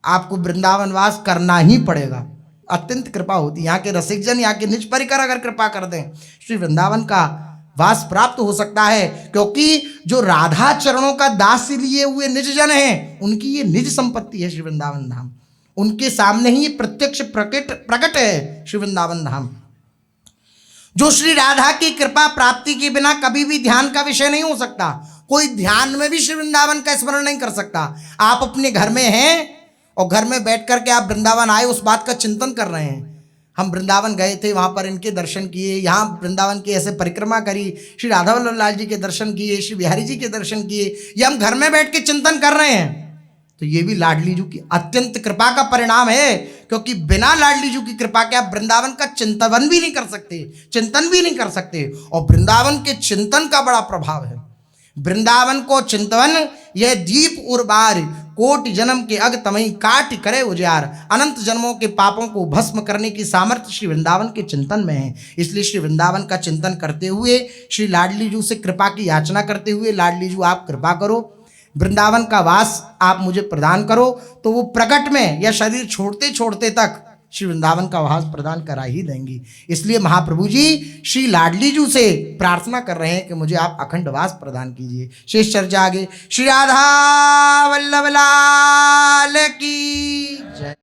आपको वृंदावन वास करना ही पड़ेगा। अत्यंत कृपा होती है। यहाँ के रसिक जन, यहाँ के निज परिकर अगर कृपा कर दें, श्री वृंदावन का वास प्राप्त हो सकता है। क्योंकि जो राधा चरणों का दास लिए हुए निज जन हैं, उनकी ये निज संपत्ति है श्री वृंदावन धाम। उनके सामने ही प्रत्यक्ष प्रकट है श्री वृंदावन धाम। जो श्री राधा की कृपा प्राप्ति के बिना कभी भी ध्यान का विषय नहीं हो सकता। कोई ध्यान में भी श्री वृंदावन का स्मरण नहीं कर सकता। आप अपने घर में हैं और घर में बैठ करके आप वृंदावन आए, उस बात का चिंतन कर रहे हैं। हम वृंदावन गए थे, वहाँ पर इनके दर्शन किए, यहाँ वृंदावन की ऐसे परिक्रमा करी, श्री राधा वल्लभ लाल जी के दर्शन किए, श्री बिहारी जी के दर्शन किए, ये हम घर में बैठ के चिंतन कर रहे हैं। तो ये भी लाडली जू की अत्यंत कृपा का परिणाम है। क्योंकि बिना लाडली जू की कृपा के आप वृंदावन का चिंतन भी नहीं कर सकते, चिंतन भी नहीं कर सकते। और वृंदावन के चिंतन का बड़ा प्रभाव है। वृंदावन को चिंतन यह दीप उर्बार, कोटि जन्म के अग तमई काट करे उजियार। अनंत जन्मों के पापों को भस्म करने की सामर्थ्य श्री वृंदावन के चिंतन में है। इसलिए श्री वृंदावन का चिंतन करते हुए, श्री लाडली जू से कृपा की याचना करते हुए, लाडली जू आप कृपा करो, वृंदावन का वास आप मुझे प्रदान करो। तो वो प्रकट में या शरीर छोड़ते छोड़ते तक श्री वृंदावन का वास प्रदान करा ही देंगी। इसलिए महाप्रभु जी श्री लाडली जू से प्रार्थना कर रहे हैं कि मुझे आप अखंड वास प्रदान कीजिए। शेष चर्चा आगे। श्री राधा वल्लभ लाल की जय।